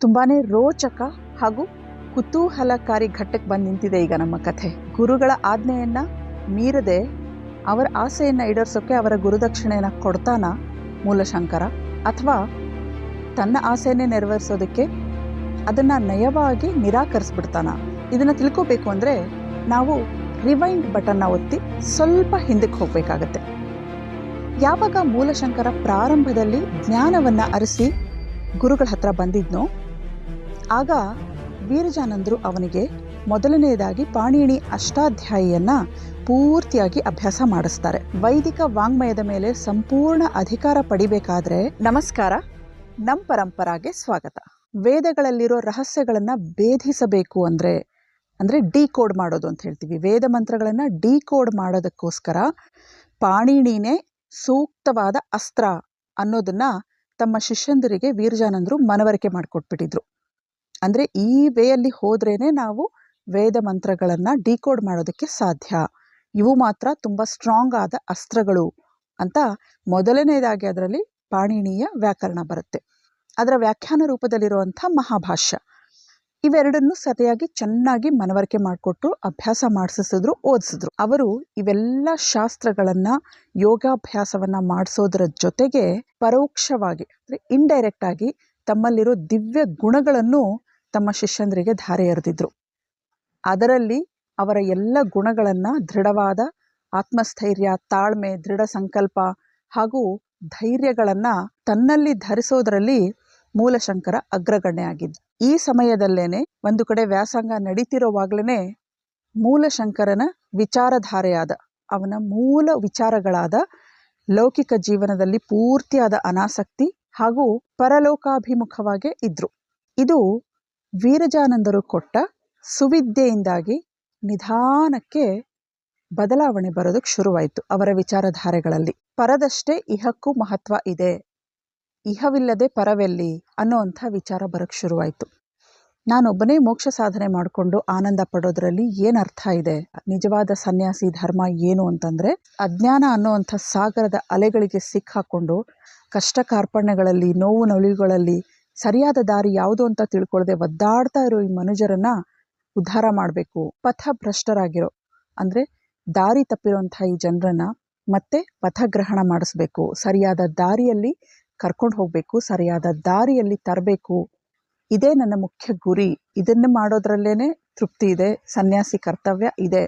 ತುಂಬಾ ರೋಚಕ ಹಾಗೂ ಕುತೂಹಲಕಾರಿ ಘಟ್ಟಕ್ಕೆ ಬಂದು ನಿಂತಿದೆ ಈಗ ನಮ್ಮ ಕಥೆ. ಗುರುಗಳ ಆಜ್ಞೆಯನ್ನು ಮೀರದೆ ಅವರ ಆಸೆಯನ್ನು ಈಡೇರಿಸೋಕ್ಕೆ ಅವರ ಗುರುದಕ್ಷಿಣೆಯನ್ನು ಕೊಡ್ತಾನ ಮೂಲಶಂಕರ, ಅಥವಾ ತನ್ನ ಆಸೆಯನ್ನೇ ನೆರವೇರಿಸೋದಕ್ಕೆ ಅದನ್ನು ನಯವಾಗಿ ನಿರಾಕರಿಸ್ಬಿಡ್ತಾನ? ಇದನ್ನು ತಿಳ್ಕೋಬೇಕು ಅಂದರೆ ನಾವು ರಿವೈಂಡ್ ಬಟನ್ನ ಒತ್ತಿ ಸ್ವಲ್ಪ ಹಿಂದಕ್ಕೆ ಹೋಗಬೇಕಾಗತ್ತೆ. ಯಾವಾಗ ಮೂಲಶಂಕರ ಪ್ರಾರಂಭದಲ್ಲಿ ಜ್ಞಾನವನ್ನು ಅರಸಿ ಗುರುಗಳ ಹತ್ರ ಬಂದಿದ್ನೋ ಆಗ ವೀರಜಾನಂದರು ಅವನಿಗೆ ಮೊದಲನೆಯದಾಗಿ ಪಾಣಿನಿ ಅಷ್ಟಾಧ್ಯಾಯಿಯನ್ನು ಪೂರ್ತಿಯಾಗಿ ಅಭ್ಯಾಸ ಮಾಡಿಸ್ತಾರೆ. ವೈದಿಕ ವಾಂಗ್ಮಯದ ಮೇಲೆ ಸಂಪೂರ್ಣ ಅಧಿಕಾರ ಪಡಿಬೇಕಾದ್ರೆ ನಮಸ್ಕಾರ, ನಮ್ಮ ಪರಂಪರಾಗೆ ಸ್ವಾಗತ. ವೇದಗಳಲ್ಲಿರೋ ರಹಸ್ಯಗಳನ್ನು ಭೇದಿಸಬೇಕು ಅಂದರೆ ಡಿಕೋಡ್ ಮಾಡೋದು ಅಂತ ಹೇಳ್ತೀವಿ. ವೇದ ಮಂತ್ರಗಳನ್ನು ಡಿಕೋಡ್ ಮಾಡೋದಕ್ಕೋಸ್ಕರ ಪಾಣಿನಿನೇ ಸೂಕ್ತವಾದ ಅಸ್ತ್ರ ಅನ್ನೋದನ್ನ ತಮ್ಮ ಶಿಷ್ಯಂದರಿಗೆ ವೀರಜಾನಂದರು ಮನವರಿಕೆ ಮಾಡಿಕೊಟ್ಬಿಟ್ಟಿದ್ರು. ಅಂದರೆ ಈ ವೇಯಲ್ಲಿ ಹೋದ್ರೇನೆ ನಾವು ವೇದ ಮಂತ್ರಗಳನ್ನು ಡಿಕೋಡ್ ಮಾಡೋದಕ್ಕೆ ಸಾಧ್ಯ, ಇವು ಮಾತ್ರ ತುಂಬ ಸ್ಟ್ರಾಂಗ್ ಆದ ಅಸ್ತ್ರಗಳು ಅಂತ ಮೊದಲನೇದಾಗಿ ಅದರಲ್ಲಿ ಪಾಣಿನಿಯ ವ್ಯಾಕರಣ ಬರುತ್ತೆ. ಅದರ ವ್ಯಾಖ್ಯಾನ ರೂಪದಲ್ಲಿರುವಂಥ ಮಹಾಭಾಷ್ಯ, ಇವೆರಡನ್ನು ಸರಿಯಾಗಿ ಚೆನ್ನಾಗಿ ಮನವರಿಕೆ ಮಾಡಿಕೊಟ್ಟು ಅಭ್ಯಾಸ ಮಾಡಿಸಿದ್ರು, ಓದಿಸಿದ್ರು. ಅವರು ಇವೆಲ್ಲ ಶಾಸ್ತ್ರಗಳನ್ನು ಯೋಗಾಭ್ಯಾಸವನ್ನು ಮಾಡಿಸೋದ್ರ ಜೊತೆಗೆ ಪರೋಕ್ಷವಾಗಿ ಅಂದರೆ ಇಂಡೈರೆಕ್ಟ್ ಆಗಿ ತಮ್ಮಲ್ಲಿರೋ ದಿವ್ಯ ಗುಣಗಳನ್ನು ತಮ್ಮ ಶಿಷ್ಯಂದರಿಗೆ ಧಾರೆ ಎರೆದಿದ್ರು. ಅದರಲ್ಲಿ ಅವರ ಎಲ್ಲ ಗುಣಗಳನ್ನು ದೃಢವಾದ ಆತ್ಮಸ್ಥೈರ್ಯ, ತಾಳ್ಮೆ, ದೃಢ ಸಂಕಲ್ಪ ಹಾಗೂ ಧೈರ್ಯಗಳನ್ನು ತನ್ನಲ್ಲಿ ಧರಿಸೋದರಲ್ಲಿ ಮೂಲಶಂಕರ ಅಗ್ರಗಣ್ಯ ಆಗಿದ್ದು. ಈ ಸಮಯದಲ್ಲೇನೆ ಒಂದು ಕಡೆ ವ್ಯಾಸಂಗ ನಡೀತಿರೋವಾಗ್ಲೇ ಮೂಲಶಂಕರನ ವಿಚಾರಧಾರೆಯಾದ ಅವನ ಮೂಲ ವಿಚಾರಗಳಾದ ಲೌಕಿಕ ಜೀವನದಲ್ಲಿ ಪೂರ್ತಿಯಾದ ಅನಾಸಕ್ತಿ ಹಾಗೂ ಪರಲೋಕಾಭಿಮುಖವಾಗೇ ಇದ್ರು. ಇದು ವೀರಜಾನಂದರು ಕೊಟ್ಟ ಸುವಿದ್ಯೆಯಿಂದಾಗಿ ನಿಧಾನಕ್ಕೆ ಬದಲಾವಣೆ ಬರೋದಕ್ಕೆ ಶುರುವಾಯಿತು. ಅವರ ವಿಚಾರಧಾರೆಗಳಲ್ಲಿ ಪರದಷ್ಟೇ ಇಹಕ್ಕೂ ಮಹತ್ವ ಇದೆ, ಇಹವಿಲ್ಲದೆ ಪರವೆಲ್ಲಿ ಅನ್ನೋವಂಥ ವಿಚಾರ ಬರೋಕ್ಕೆ ಶುರುವಾಯಿತು. ನಾನೊಬ್ಬನೇ ಮೋಕ್ಷ ಸಾಧನೆ ಮಾಡಿಕೊಂಡು ಆನಂದ ಪಡೋದ್ರಲ್ಲಿ ಏನು ಅರ್ಥ ಇದೆ? ನಿಜವಾದ ಸನ್ಯಾಸಿ ಧರ್ಮ ಏನು ಅಂತಂದರೆ, ಅಜ್ಞಾನ ಅನ್ನೋವಂಥ ಸಾಗರದ ಅಲೆಗಳಿಗೆ ಸಿಕ್ಕಾಕೊಂಡು ಕಷ್ಟ ಕಾರ್ಪಣ್ಯಗಳಲ್ಲಿ, ನೋವು ನಲಿವುಗಳಲ್ಲಿ ಸರಿಯಾದ ದಾರಿ ಯಾವುದು ಅಂತ ತಿಳ್ಕೊಳ್ಳದೆ ಒದ್ದಾಡ್ತಾ ಇರೋ ಈ ಮನುಜರನ್ನ ಉದ್ಧಾರ ಮಾಡಬೇಕು. ಪಥಭ್ರಷ್ಟರಾಗಿರೋ ಅಂದರೆ ದಾರಿ ತಪ್ಪಿರೋಂಥ ಈ ಜನರನ್ನ ಮತ್ತೆ ಪಥಗ್ರಹಣ ಮಾಡಿಸ್ಬೇಕು, ಸರಿಯಾದ ದಾರಿಯಲ್ಲಿ ಕರ್ಕೊಂಡು ಹೋಗಬೇಕು, ಸರಿಯಾದ ದಾರಿಯಲ್ಲಿ ತರಬೇಕು. ಇದೇ ನನ್ನ ಮುಖ್ಯ ಗುರಿ. ಇದನ್ನು ಮಾಡೋದ್ರಲ್ಲೇನೆ ತೃಪ್ತಿ ಇದೆ, ಸನ್ಯಾಸಿ ಕರ್ತವ್ಯ ಇದೆ.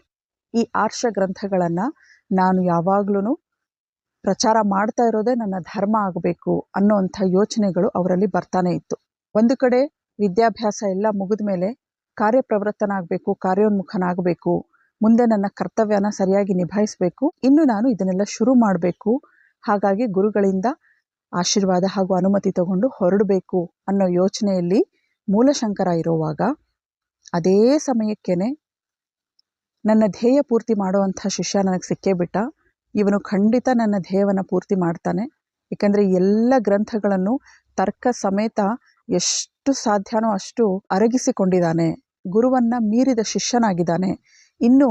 ಈ ಆರ್ಷ ಗ್ರಂಥಗಳನ್ನು ನಾನು ಯಾವಾಗ್ಲೂ ಪ್ರಚಾರ ಮಾಡ್ತಾ ಇರೋದೇ ನನ್ನ ಧರ್ಮ ಆಗಬೇಕು ಅನ್ನೋವಂಥ ಯೋಚನೆಗಳು ಅವರಲ್ಲಿ ಬರ್ತಾನೆ ಇತ್ತು. ಒಂದು ಕಡೆ ವಿದ್ಯಾಭ್ಯಾಸ ಎಲ್ಲ ಮುಗಿದ ಮೇಲೆ ಕಾರ್ಯಪ್ರವೃತ್ತನಾಗಬೇಕು, ಕಾರ್ಯೋನ್ಮುಖನಾಗಬೇಕು, ಮುಂದೆ ನನ್ನ ಕರ್ತವ್ಯನ ಸರಿಯಾಗಿ ನಿಭಾಯಿಸಬೇಕು, ಇನ್ನು ನಾನು ಇದನ್ನೆಲ್ಲ ಶುರು ಮಾಡಬೇಕು, ಹಾಗಾಗಿ ಗುರುಗಳಿಂದ ಆಶೀರ್ವಾದ ಹಾಗೂ ಅನುಮತಿ ತಗೊಂಡು ಹೊರಡಬೇಕು ಅನ್ನೋ ಯೋಚನೆಯಲ್ಲಿ ಮೂಲಶಂಕರ ಇರುವಾಗ, ಅದೇ ಸಮಯಕ್ಕೇನೆ ನನ್ನ ಧ್ಯೇಯ ಪೂರ್ತಿ ಮಾಡುವಂಥ ಶಿಷ್ಯ ನನಗೆ ಸಿಕ್ಕೇ ಬಿಟ್ಟ. ಇವನು ಖಂಡಿತ ನನ್ನ ಧ್ಯೇಯವನ್ನು ಪೂರ್ತಿ ಮಾಡ್ತಾನೆ, ಏಕೆಂದರೆ ಎಲ್ಲ ಗ್ರಂಥಗಳನ್ನು ತರ್ಕ ಸಮೇತ ಎಷ್ಟು ಸಾಧ್ಯನೋ ಅಷ್ಟು ಅರಗಿಸಿಕೊಂಡಿದ್ದಾನೆ, ಗುರುವನ್ನ ಮೀರಿದ ಶಿಷ್ಯನಾಗಿದ್ದಾನೆ. ಇನ್ನು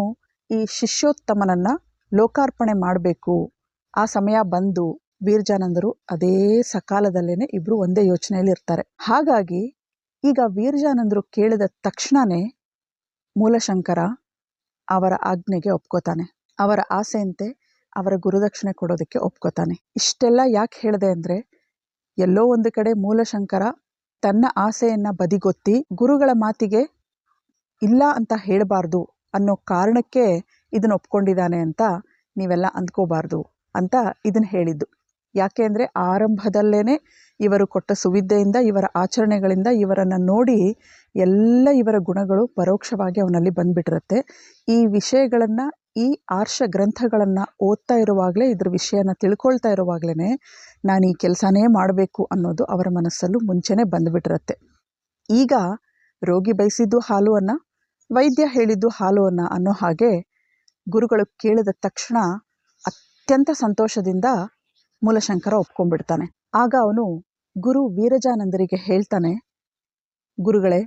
ಈ ಶಿಷ್ಯೋತ್ತಮನನ್ನ ಲೋಕಾರ್ಪಣೆ ಮಾಡಬೇಕು. ಆ ಸಮಯ ಬಂದು ವೀರಜಾನಂದರು ಅದೇ ಸಕಾಲದಲ್ಲೇನೆ ಇಬ್ರು ಒಂದೇ ಯೋಚನೆಯಲ್ಲಿ ಇರ್ತಾರೆ. ಹಾಗಾಗಿ ಈಗ ವೀರಜಾನಂದರು ಕೇಳಿದ ತಕ್ಷಣನೇ ಮೂಲಶಂಕರ ಅವರ ಆಜ್ಞೆಗೆ ಒಪ್ಕೋತಾನೆ. ಅವರ ಆಸೆಯಂತೆ ಅವರ ಗುರುದಕ್ಷಿಣೆ ಕೊಡೋದಕ್ಕೆ ಒಪ್ಕೋತಾನೆ. ಇಷ್ಟೆಲ್ಲ ಯಾಕೆ ಹೇಳಿದೆ ಅಂದರೆ, ಎಲ್ಲೋ ಒಂದು ಕಡೆ ಮೂಲಶಂಕರ ತನ್ನ ಆಸೆಯನ್ನು ಬದಿಗೊತ್ತಿ ಗುರುಗಳ ಮಾತಿಗೆ ಇಲ್ಲ ಅಂತ ಹೇಳಬಾರ್ದು ಅನ್ನೋ ಕಾರಣಕ್ಕೆ ಇದನ್ನು ಒಪ್ಕೊಂಡಿದ್ದಾನೆ ಅಂತ ನೀವೆಲ್ಲ ಅಂದ್ಕೋಬಾರ್ದು ಅಂತ ಇದನ್ನು ಹೇಳಿದ್ದು. ಯಾಕೆ ಅಂದರೆ ಆರಂಭದಲ್ಲೇ ಇವರು ಕೊಟ್ಟ ಸುವಿದ್ಯೆಯಿಂದ, ಇವರ ಆಚರಣೆಗಳಿಂದ ಇವರನ್ನು ನೋಡಿ ಎಲ್ಲ ಇವರ ಗುಣಗಳು ಪರೋಕ್ಷವಾಗಿ ಅವನಲ್ಲಿ ಬಂದ್ಬಿಟ್ಟಿರುತ್ತೆ. ಈ ವಿಷಯಗಳನ್ನು, ಈ ಆರ್ಷ ಗ್ರಂಥಗಳನ್ನು ಓದ್ತಾ ಇರುವಾಗಲೇ, ಇದ್ರ ವಿಷಯನ ತಿಳ್ಕೊಳ್ತಾ ಇರುವಾಗಲೇ ನಾನು ಈ ಕೆಲಸನೇ ಮಾಡಬೇಕು ಅನ್ನೋದು ಅವರ ಮನಸ್ಸಲ್ಲೂ ಮುಂಚೆನೇ ಬಂದುಬಿಟ್ಟಿರುತ್ತೆ. ಈಗ ರೋಗಿ ಬಯಸಿದ್ದು ಹಾಲು ಅನ್ನ, ವೈದ್ಯ ಹೇಳಿದ್ದು ಹಾಲು ಅನ್ನ ಅನ್ನೋ ಹಾಗೆ ಗುರುಗಳು ಕೇಳಿದ ತಕ್ಷಣ ಅತ್ಯಂತ ಸಂತೋಷದಿಂದ ಮೂಲಶಂಕರ ಒಪ್ಕೊಂಡ್ಬಿಡ್ತಾನೆ. ಆಗ ಅವನು ಗುರು ವೀರಜಾನಂದರಿಗೆ ಹೇಳ್ತಾನೆ, ಗುರುಗಳೇ,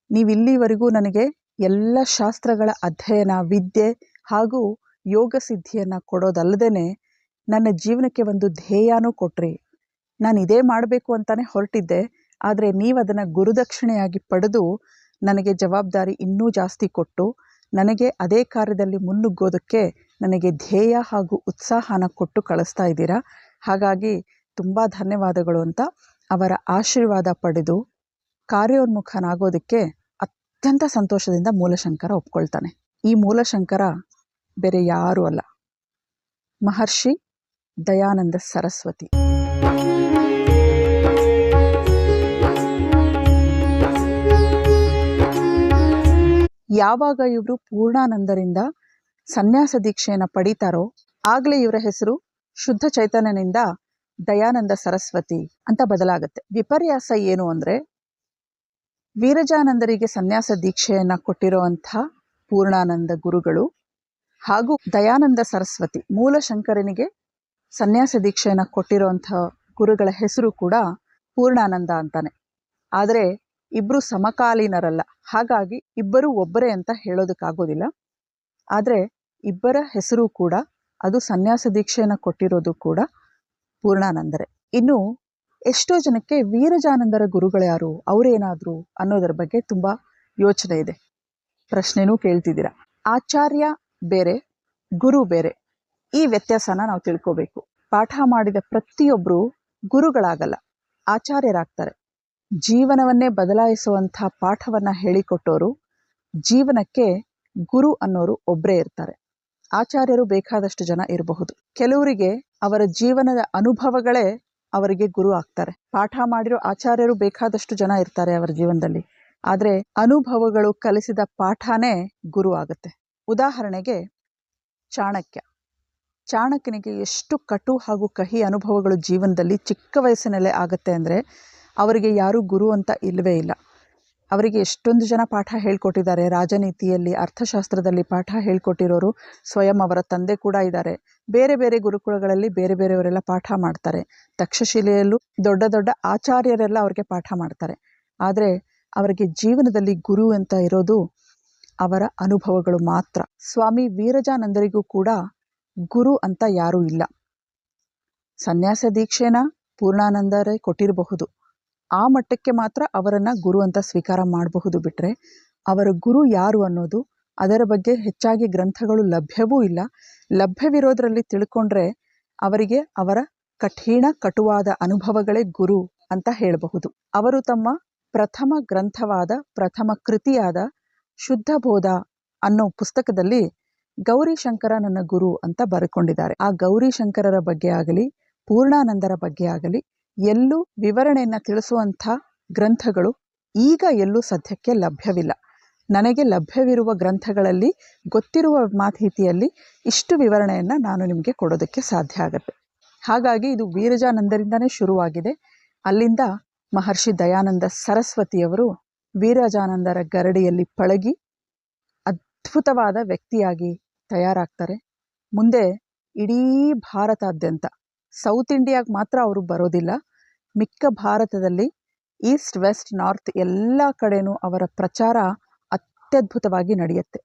ನೀವಿಲ್ಲಿವರೆಗೂ ನನಗೆ ಎಲ್ಲ ಶಾಸ್ತ್ರಗಳ ಅಧ್ಯಯನ, ವಿದ್ಯೆ ಹಾಗೂ ಯೋಗ ಸಿದ್ಧಿಯನ್ನು ಕೊಡೋದಲ್ಲದೇ ನನ್ನ ಜೀವನಕ್ಕೆ ಒಂದು ಧ್ಯೇಯನೂ ಕೊಟ್ರಿ. ನಾನು ಇದೇ ಮಾಡಬೇಕು ಅಂತಾನೆ ಹೊರಟಿದ್ದೆ, ಆದರೆ ನೀವು ಅದನ್ನು ಗುರುದಕ್ಷಿಣೆಯಾಗಿ ಪಡೆದು ನನಗೆ ಜವಾಬ್ದಾರಿ ಇನ್ನೂ ಜಾಸ್ತಿ ಕೊಟ್ಟು ನನಗೆ ಅದೇ ಕಾರ್ಯದಲ್ಲಿ ಮುನ್ನುಗ್ಗೋದಕ್ಕೆ ನನಗೆ ಧ್ಯೇಯ ಹಾಗೂ ಉತ್ಸಾಹನ ಕೊಟ್ಟು ಕಳಿಸ್ತಾ ಇದ್ದೀರಾ. ಹಾಗಾಗಿ ತುಂಬ ಧನ್ಯವಾದಗಳು ಅಂತ ಅವರ ಆಶೀರ್ವಾದ ಪಡೆದು ಕಾರ್ಯೋನ್ಮುಖನಾಗೋದಕ್ಕೆ ಅತ್ಯಂತ ಸಂತೋಷದಿಂದ ಮೂಲಶಂಕರ ಒಪ್ಕೊಳ್ತಾನೆ. ಈ ಮೂಲಶಂಕರ ಬೇರೆ ಯಾರೂ ಅಲ್ಲ, ಮಹರ್ಷಿ ದಯಾನಂದ ಸರಸ್ವತಿ. ಯಾವಾಗ ಇವರು ಪೂರ್ಣಾನಂದರಿಂದ ಸನ್ಯಾಸ ದೀಕ್ಷೆಯನ್ನು ಪಡೀತಾರೋ ಆಗಲೇ ಇವರ ಹೆಸರು ಶುದ್ಧ ಚೈತನ್ಯನಿಂದ ದಯಾನಂದ ಸರಸ್ವತಿ ಅಂತ ಬದಲಾಗುತ್ತೆ. ವಿಪರ್ಯಾಸ ಏನು ಅಂದರೆ, ವೀರಜಾನಂದರಿಗೆ ಸನ್ಯಾಸ ದೀಕ್ಷೆಯನ್ನು ಕೊಟ್ಟಿರುವಂಥ ಪೂರ್ಣಾನಂದ ಗುರುಗಳು ಹಾಗೂ ದಯಾನಂದ ಸರಸ್ವತಿ ಮೂಲಶಂಕರನಿಗೆ ಸನ್ಯಾಸ ದೀಕ್ಷೆಯನ್ನು ಕೊಟ್ಟಿರುವಂಥ ಗುರುಗಳ ಹೆಸರು ಕೂಡ ಪೂರ್ಣಾನಂದ ಅಂತಾನೆ. ಆದರೆ ಇಬ್ಬರು ಸಮಕಾಲೀನರಲ್ಲ, ಹಾಗಾಗಿ ಇಬ್ಬರು ಒಬ್ಬರೇ ಅಂತ ಹೇಳೋದಕ್ಕಾಗೋದಿಲ್ಲ. ಆದರೆ ಇಬ್ಬರ ಹೆಸರು ಕೂಡ, ಅದು ಸನ್ಯಾಸ ದೀಕ್ಷೆಯನ್ನು ಕೊಟ್ಟಿರೋದು ಕೂಡ ಪೂರ್ಣಾನಂದರೇ. ಇನ್ನು ಎಷ್ಟೋ ಜನಕ್ಕೆ ವೀರಜಾನಂದರ ಗುರುಗಳು ಯಾರು, ಅವರೇನಾದ್ರು ಅನ್ನೋದರ ಬಗ್ಗೆ ತುಂಬ ಯೋಚನೆ ಇದೆ, ಪ್ರಶ್ನೆನೂ ಕೇಳ್ತಿದ್ದೀರಾ. ಆಚಾರ್ಯ ಬೇರೆ, ಗುರು ಬೇರೆ, ಈ ವ್ಯತ್ಯಾಸನ ನಾವು ತಿಳ್ಕೋಬೇಕು. ಪಾಠ ಮಾಡಿದ ಪ್ರತಿಯೊಬ್ಬರು ಗುರುಗಳಾಗಲ್ಲ, ಆಚಾರ್ಯರಾಗ್ತಾರೆ. ಜೀವನವನ್ನೇ ಬದಲಾಯಿಸುವಂಥ ಪಾಠವನ್ನು ಹೇಳಿಕೊಟ್ಟೋರು, ಜೀವನಕ್ಕೆ ಗುರು ಅನ್ನೋರು ಒಬ್ಬರೇ ಇರ್ತಾರೆ. ಆಚಾರ್ಯರು ಬೇಕಾದಷ್ಟು ಜನ ಇರಬಹುದು. ಕೆಲವರಿಗೆ ಅವರ ಜೀವನದ ಅನುಭವಗಳೇ ಅವರಿಗೆ ಗುರು ಆಗ್ತಾರೆ. ಪಾಠ ಮಾಡಿರೋ ಆಚಾರ್ಯರು ಬೇಕಾದಷ್ಟು ಜನ ಇರ್ತಾರೆ ಅವರ ಜೀವನದಲ್ಲಿ, ಆದರೆ ಅನುಭವಗಳು ಕಲಿಸಿದ ಪಾಠನೇ ಗುರು ಆಗುತ್ತೆ. ಉದಾಹರಣೆಗೆ ಚಾಣಕ್ಯನಿಗೆ ಎಷ್ಟು ಕಟು ಹಾಗೂ ಕಹಿ ಅನುಭವಗಳು ಜೀವನದಲ್ಲಿ ಚಿಕ್ಕ ವಯಸ್ಸಿನಲ್ಲೇ ಆಗುತ್ತೆ ಅಂದರೆ ಅವರಿಗೆ ಯಾರೂ ಗುರು ಅಂತ ಇಲ್ಲವೇ ಇಲ್ಲ. ಅವರಿಗೆ ಎಷ್ಟೊಂದು ಜನ ಪಾಠ ಹೇಳ್ಕೊಟ್ಟಿದ್ದಾರೆ. ರಾಜನೀತಿಯಲ್ಲಿ, ಅರ್ಥಶಾಸ್ತ್ರದಲ್ಲಿ ಪಾಠ ಹೇಳ್ಕೊಟ್ಟಿರೋರು ಸ್ವಯಂ ಅವರ ತಂದೆ ಕೂಡ ಇದ್ದಾರೆ. ಬೇರೆ ಬೇರೆ ಗುರುಕುಲಗಳಲ್ಲಿ ಬೇರೆ ಬೇರೆಯವರೆಲ್ಲ ಪಾಠ ಮಾಡ್ತಾರೆ. ತಕ್ಷಶಿಲೆಯಲ್ಲೂ ದೊಡ್ಡ ದೊಡ್ಡ ಆಚಾರ್ಯರೆಲ್ಲ ಅವ್ರಿಗೆ ಪಾಠ ಮಾಡ್ತಾರೆ. ಆದರೆ ಅವರಿಗೆ ಜೀವನದಲ್ಲಿ ಗುರು ಅಂತ ಇರೋದು ಅವರ ಅನುಭವಗಳು ಮಾತ್ರ. ಸ್ವಾಮಿ ವೀರಜಾನಂದರಿಗೂ ಕೂಡ ಗುರು ಅಂತ ಯಾರೂ ಇಲ್ಲ. ಸನ್ಯಾಸ ದೀಕ್ಷೆನ ಪೂರ್ಣಾನಂದರೇ ಕೊಟ್ಟಿರಬಹುದು, ಆ ಮಟ್ಟಕ್ಕೆ ಮಾತ್ರ ಅವರನ್ನು ಗುರು ಅಂತ ಸ್ವೀಕಾರ ಮಾಡಬಹುದು. ಬಿಟ್ಟರೆ ಅವರ ಗುರು ಯಾರು ಅನ್ನೋದು, ಅದರ ಬಗ್ಗೆ ಹೆಚ್ಚಾಗಿ ಗ್ರಂಥಗಳು ಲಭ್ಯವೂ ಇಲ್ಲ. ಲಭ್ಯವಿರೋದರಲ್ಲಿ ತಿಳ್ಕೊಂಡ್ರೆ ಅವರಿಗೆ ಅವರ ಕಟುವಾದ ಅನುಭವಗಳೇ ಗುರು ಅಂತ ಹೇಳಬಹುದು. ಅವರು ತಮ್ಮ ಪ್ರಥಮ ಗ್ರಂಥವಾದ, ಪ್ರಥಮ ಕೃತಿಯಾದ ಶುದ್ಧ ಬೋಧ ಅನ್ನೋ ಪುಸ್ತಕದಲ್ಲಿ ಗೌರಿಶಂಕರ ನನ್ನ ಗುರು ಅಂತ ಬರೆಕೊಂಡಿದ್ದಾರೆ. ಆ ಗೌರಿಶಂಕರರ ಬಗ್ಗೆ ಆಗಲಿ, ಪೂರ್ಣಾನಂದರ ಬಗ್ಗೆ ಆಗಲಿ ಎಲ್ಲೂ ವಿವರಣೆಯನ್ನು ತಿಳಿಸುವಂಥ ಗ್ರಂಥಗಳು ಈಗ ಎಲ್ಲೂ ಸದ್ಯಕ್ಕೆ ಲಭ್ಯವಿಲ್ಲ. ನನಗೆ ಲಭ್ಯವಿರುವ ಗ್ರಂಥಗಳಲ್ಲಿ ಗೊತ್ತಿರುವ ಮಾಹಿತಿಯಲ್ಲಿ ಇಷ್ಟು ವಿವರಣೆಯನ್ನು ನಾನು ನಿಮಗೆ ಕೊಡೋದಕ್ಕೆ ಸಾಧ್ಯ ಆಗುತ್ತೆ. ಹಾಗಾಗಿ ಇದು ವೀರಜಾನಂದರಿಂದನೇ ಶುರುವಾಗಿದೆ. ಅಲ್ಲಿಂದ ಮಹರ್ಷಿ ದಯಾನಂದ ಸರಸ್ವತಿಯವರು ವೀರಜಾನಂದರ ಗರಡಿಯಲ್ಲಿ ಪಳಗಿ ಅದ್ಭುತವಾದ ವ್ಯಕ್ತಿಯಾಗಿ ತಯಾರಾಗ್ತಾರೆ. ಮುಂದೆ ಇಡೀ ಭಾರತಾದ್ಯಂತ, ಸೌತ್ ಇಂಡಿಯಾಗೆ ಮಾತ್ರ ಅವರು ಬರೋದಿಲ್ಲ, ಮಿಕ್ಕ ಭಾರತದಲ್ಲಿ ಈಸ್ಟ್, ವೆಸ್ಟ್, ನಾರ್ತ್ ಎಲ್ಲ ಕಡೆನೂ ಅವರ ಪ್ರಚಾರ ಅತ್ಯದ್ಭುತವಾಗಿ ನಡೆಯುತ್ತೆ.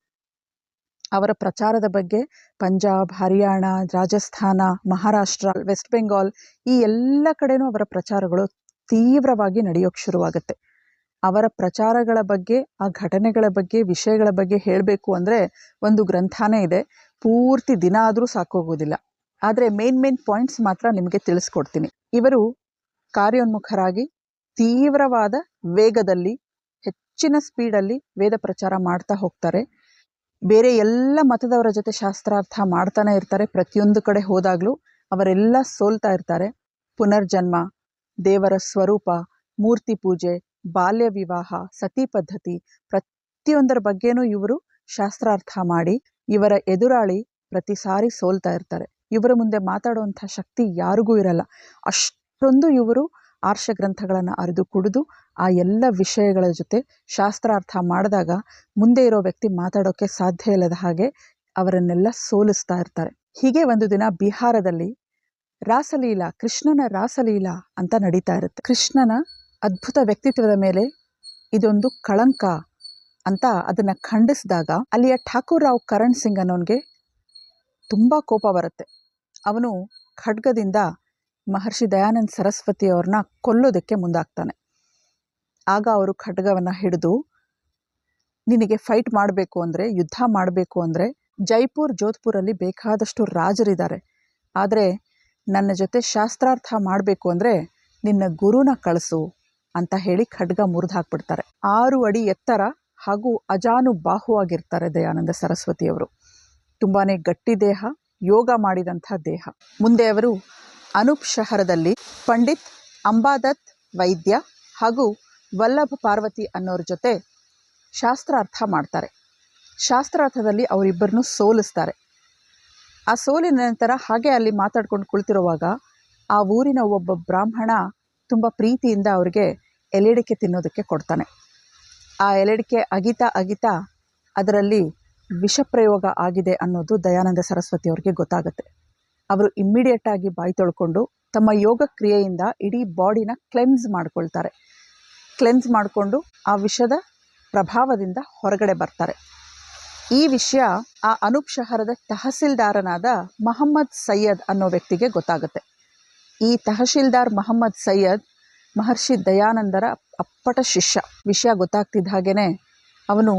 ಅವರ ಪ್ರಚಾರದ ಬಗ್ಗೆ ಪಂಜಾಬ್, ಹರಿಯಾಣ, ರಾಜಸ್ಥಾನ, ಮಹಾರಾಷ್ಟ್ರ, ವೆಸ್ಟ್ ಬೆಂಗಾಲ್ ಈ ಎಲ್ಲ ಕಡೆನೂ ಅವರ ಪ್ರಚಾರಗಳು ತೀವ್ರವಾಗಿ ನಡೆಯೋಕ್ಕೆ ಶುರುವಾಗುತ್ತೆ. ಅವರ ಪ್ರಚಾರಗಳ ಬಗ್ಗೆ, ಆ ಘಟನೆಗಳ ಬಗ್ಗೆ, ವಿಷಯಗಳ ಬಗ್ಗೆ ಹೇಳಬೇಕು ಅಂದರೆ ಒಂದು ಗ್ರಂಥನೇ ಇದೆ, ಪೂರ್ತಿ ದಿನ ಆದರೂ ಸಾಕೋಗೋದಿಲ್ಲ. ಆದರೆ ಮೇನ್ ಪಾಯಿಂಟ್ಸ್ ಮಾತ್ರ ನಿಮಗೆ ತಿಳಿಸ್ಕೊಡ್ತೀನಿ. ಇವರು ಕಾರ್ಯೋನ್ಮುಖರಾಗಿ ತೀವ್ರವಾದ ವೇಗದಲ್ಲಿ, ಹೆಚ್ಚಿನ ಸ್ಪೀಡಲ್ಲಿ ವೇದ ಪ್ರಚಾರ ಮಾಡ್ತಾ ಹೋಗ್ತಾರೆ. ಬೇರೆ ಎಲ್ಲ ಮತದವರ ಜೊತೆ ಶಾಸ್ತ್ರಾರ್ಥ ಮಾಡ್ತಾನೆ ಇರ್ತಾರೆ. ಪ್ರತಿಯೊಂದು ಕಡೆ ಹೋದಾಗಲೂ ಅವರೆಲ್ಲ ಸೋಲ್ತಾ ಇರ್ತಾರೆ. ಪುನರ್ಜನ್ಮ, ದೇವರ ಸ್ವರೂಪ, ಮೂರ್ತಿ ಪೂಜೆ, ಬಾಲ್ಯ ವಿವಾಹ, ಸತಿ ಪದ್ಧತಿ ಪ್ರತಿಯೊಂದರ ಬಗ್ಗೆನೂ ಇವರು ಶಾಸ್ತ್ರಾರ್ಥ ಮಾಡಿ ಇವರ ಎದುರಾಳಿ ಪ್ರತಿ ಸಾರಿ ಸೋಲ್ತಾ ಇರ್ತಾರೆ. ಇವರ ಮುಂದೆ ಮಾತಾಡುವಂಥ ಶಕ್ತಿ ಯಾರಿಗೂ ಇರಲ್ಲ. ಅಷ್ಟೊಂದು ಇವರು ಆರ್ಷ ಗ್ರಂಥಗಳನ್ನು ಅರಿದು ಕುಡಿದು ಆ ಎಲ್ಲ ವಿಷಯಗಳ ಜೊತೆ ಶಾಸ್ತ್ರಾರ್ಥ ಮಾಡಿದಾಗ ಮುಂದೆ ಇರೋ ವ್ಯಕ್ತಿ ಮಾತಾಡೋಕ್ಕೆ ಸಾಧ್ಯ ಇಲ್ಲದ ಹಾಗೆ ಅವರನ್ನೆಲ್ಲ ಸೋಲಿಸ್ತಾ ಇರ್ತಾರೆ. ಹೀಗೆ ಒಂದು ದಿನ ಬಿಹಾರದಲ್ಲಿ ರಾಸಲೀಲಾ, ಕೃಷ್ಣನ ರಾಸಲೀಲಾ ಅಂತ ನಡೀತಾ ಇರುತ್ತೆ. ಕೃಷ್ಣನ ಅದ್ಭುತ ವ್ಯಕ್ತಿತ್ವದ ಮೇಲೆ ಇದೊಂದು ಕಳಂಕ ಅಂತ ಅದನ್ನು ಖಂಡಿಸಿದಾಗ ಅಲ್ಲಿಯ ಠಾಕೂರ್ ರಾವ್ ಕರಣ್ ಸಿಂಗ್ ಅನ್ನೋನಿಗೆ ತುಂಬ ಕೋಪ ಬರುತ್ತೆ. ಅವನು ಖಡ್ಗದಿಂದ ಮಹರ್ಷಿ ದಯಾನಂದ ಸರಸ್ವತಿಯವ್ರನ್ನ ಕೊಲ್ಲೋದಕ್ಕೆ ಮುಂದಾಗ್ತಾನೆ. ಆಗ ಅವರು ಖಡ್ಗವನ್ನು ಹಿಡಿದು, ನಿನಗೆ ಫೈಟ್ ಮಾಡಬೇಕು ಅಂದರೆ, ಯುದ್ಧ ಮಾಡಬೇಕು ಅಂದರೆ ಜೈಪುರ್ ಜೋಧ್ಪುರಲ್ಲಿ ಬೇಕಾದಷ್ಟು ರಾಜರಿದ್ದಾರೆ, ಆದರೆ ನನ್ನ ಜೊತೆ ಶಾಸ್ತ್ರಾರ್ಥ ಮಾಡಬೇಕು ಅಂದರೆ ನಿನ್ನ ಗುರುನ ಕಳಿಸು ಅಂತ ಹೇಳಿ ಖಡ್ಗ ಮುರಿದು ಹಾಕ್ಬಿಡ್ತಾರೆ. 6 ಅಡಿ ಎತ್ತರ ಹಾಗೂ ಅಜಾನುಬಾಹುವಾಗಿರ್ತಾರೆ ದಯಾನಂದ ಸರಸ್ವತಿಯವರು. ತುಂಬಾ ಗಟ್ಟಿ ದೇಹ, ಯೋಗ ಮಾಡಿದಂಥ ದೇಹ. ಮುಂದೆ ಅವರು ಅನೂಪ್ ಶಹರದಲ್ಲಿ ಪಂಡಿತ್ ಅಂಬಾದತ್ ವೈದ್ಯ ಹಾಗೂ ವಲ್ಲಭ ಪಾರ್ವತಿ ಅನ್ನೋರ ಜೊತೆ ಶಾಸ್ತ್ರಾರ್ಥ ಮಾಡ್ತಾರೆ. ಶಾಸ್ತ್ರಾರ್ಥದಲ್ಲಿ ಅವರಿಬ್ಬರನ್ನು ಸೋಲಿಸ್ತಾರೆ. ಆ ಸೋಲಿನ ನಂತರ ಹಾಗೆ ಅಲ್ಲಿ ಮಾತಾಡ್ಕೊಂಡು ಕುಳಿತಿರುವಾಗ ಆ ಊರಿನ ಒಬ್ಬ ಬ್ರಾಹ್ಮಣ ತುಂಬ ಪ್ರೀತಿಯಿಂದ ಅವ್ರಿಗೆ ಎಲೆಡಿಕೆ ತಿನ್ನೋದಕ್ಕೆ ಕೊಡ್ತಾನೆ. ಆ ಎಲೆಡಿಕೆ ಅಗಿತಾ ಅದರಲ್ಲಿ ವಿಷಪ್ರಯೋಗ ಆಗಿದೆ ಅನ್ನೋದು ದಯಾನಂದ ಸರಸ್ವತಿಯವ್ರಿಗೆ ಗೊತ್ತಾಗುತ್ತೆ. ಅವರು ಇಮ್ಮಿಡಿಯೇಟಾಗಿ ಬಾಯಿ ತೊಳ್ಕೊಂಡು ತಮ್ಮ ಯೋಗ ಕ್ರಿಯೆಯಿಂದ ಇಡೀ ಬಾಡಿನ ಕ್ಲೆನ್ಸ್ ಮಾಡ್ಕೊಳ್ತಾರೆ. ಕ್ಲೆನ್ಸ್ ಮಾಡಿಕೊಂಡು ಆ ವಿಷದ ಪ್ರಭಾವದಿಂದ ಹೊರಗಡೆ ಬರ್ತಾರೆ. ಈ ವಿಷಯ ಆ ಅನೂಪ್ ಶಹರದ ತಹಸೀಲ್ದಾರನಾದ ಮಹಮ್ಮದ್ ಸೈಯದ್ ಅನ್ನೋ ವ್ಯಕ್ತಿಗೆ ಗೊತ್ತಾಗುತ್ತೆ. ಈ ತಹಶೀಲ್ದಾರ್ ಮಹಮ್ಮದ್ ಸೈಯದ್ ಮಹರ್ಷಿ ದಯಾನಂದರ ಅಪ್ಪಟ ಶಿಷ್ಯ. ವಿಷಯ ಗೊತ್ತಾಗ್ತಿದ್ದ ಹಾಗೇ ಅವನು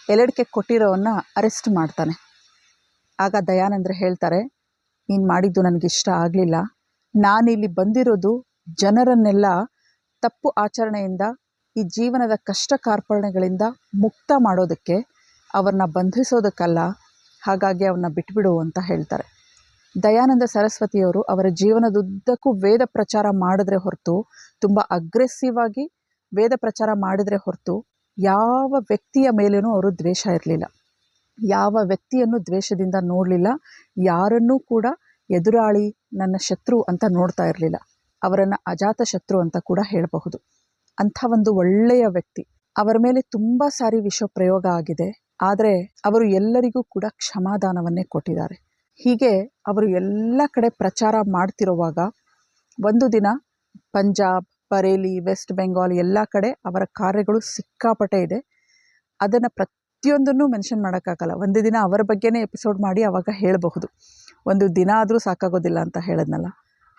ಎಲೆಡಿಕೆ ಕೊಟ್ಟಿರೋವನ್ನ ಅರೆಸ್ಟ್ ಮಾಡ್ತಾನೆ. ಆಗ ದಯಾನಂದರು ಹೇಳ್ತಾರೆ, ನೀನು ಮಾಡಿದ್ದು ನನಗಿಷ್ಟ ಆಗಲಿಲ್ಲ. ನಾನಿಲ್ಲಿ ಬಂದಿರೋದು ಜನರನ್ನೆಲ್ಲ ತಪ್ಪು ಆಚರಣೆಯಿಂದ, ಈ ಜೀವನದ ಕಷ್ಟ ಕಾರ್ಪಣ್ಯಗಳಿಂದ ಮುಕ್ತ ಮಾಡೋದಕ್ಕೆ, ಅವ್ರನ್ನ ಬಂಧಿಸೋದಕ್ಕಲ್ಲ. ಹಾಗಾಗಿ ಅವನ್ನ ಬಿಟ್ಬಿಡು ಅಂತ ಹೇಳ್ತಾರೆ. ದಯಾನಂದ ಸರಸ್ವತಿಯವರು ಅವರ ಜೀವನದುದ್ದಕ್ಕೂ ವೇದ ಪ್ರಚಾರ ಮಾಡಿದ್ರೆ ಹೊರತು, ತುಂಬ ಅಗ್ರೆಸಿವ್ ಆಗಿ ವೇದ ಪ್ರಚಾರ ಮಾಡಿದ್ರೆ ಹೊರತು ಯಾವ ವ್ಯಕ್ತಿಯ ಮೇಲೇನೂ ಅವರು ದ್ವೇಷ ಇರಲಿಲ್ಲ. ಯಾವ ವ್ಯಕ್ತಿಯನ್ನು ದ್ವೇಷದಿಂದ ನೋಡಲಿಲ್ಲ. ಯಾರನ್ನೂ ಕೂಡ ಎದುರಾಳಿ, ನನ್ನ ಶತ್ರು ಅಂತ ನೋಡ್ತಾ ಇರಲಿಲ್ಲ. ಅವರನ್ನು ಅಜಾತ ಶತ್ರು ಅಂತ ಕೂಡ ಹೇಳಬಹುದು. ಅಂಥ ಒಂದು ಒಳ್ಳೆಯ ವ್ಯಕ್ತಿ. ಅವರ ಮೇಲೆ ತುಂಬ ಸಾರಿ ವಿಷ ಪ್ರಯೋಗ ಆಗಿದೆ, ಆದರೆ ಅವರು ಎಲ್ಲರಿಗೂ ಕೂಡ ಕ್ಷಮಾದಾನವನ್ನೇ ಕೊಟ್ಟಿದ್ದಾರೆ. ಹೀಗೆ ಅವರು ಎಲ್ಲ ಕಡೆ ಪ್ರಚಾರ ಮಾಡ್ತಿರುವಾಗ ಒಂದು ದಿನ ಪಂಜಾಬ್, ಬರೇಲಿ, ವೆಸ್ಟ್ ಬೆಂಗಾಲ್ ಎಲ್ಲ ಕಡೆ ಅವರ ಕಾರ್ಯಗಳು ಸಿಕ್ಕಾಪಟ್ಟೆ ಇದೆ. ಅದನ್ನು ಪ್ರತಿಯೊಂದನ್ನು ಮೆನ್ಷನ್ ಮಾಡೋಕ್ಕಾಗಲ್ಲ. ಒಂದು ದಿನ ಅವರ ಬಗ್ಗೆನೇ ಎಪಿಸೋಡ್ ಮಾಡಿ ಆವಾಗ ಹೇಳಬಹುದು. ಒಂದು ದಿನ ಆದರೂ ಸಾಕಾಗೋದಿಲ್ಲ ಅಂತ ಹೇಳಿದ್ನಲ್ಲ.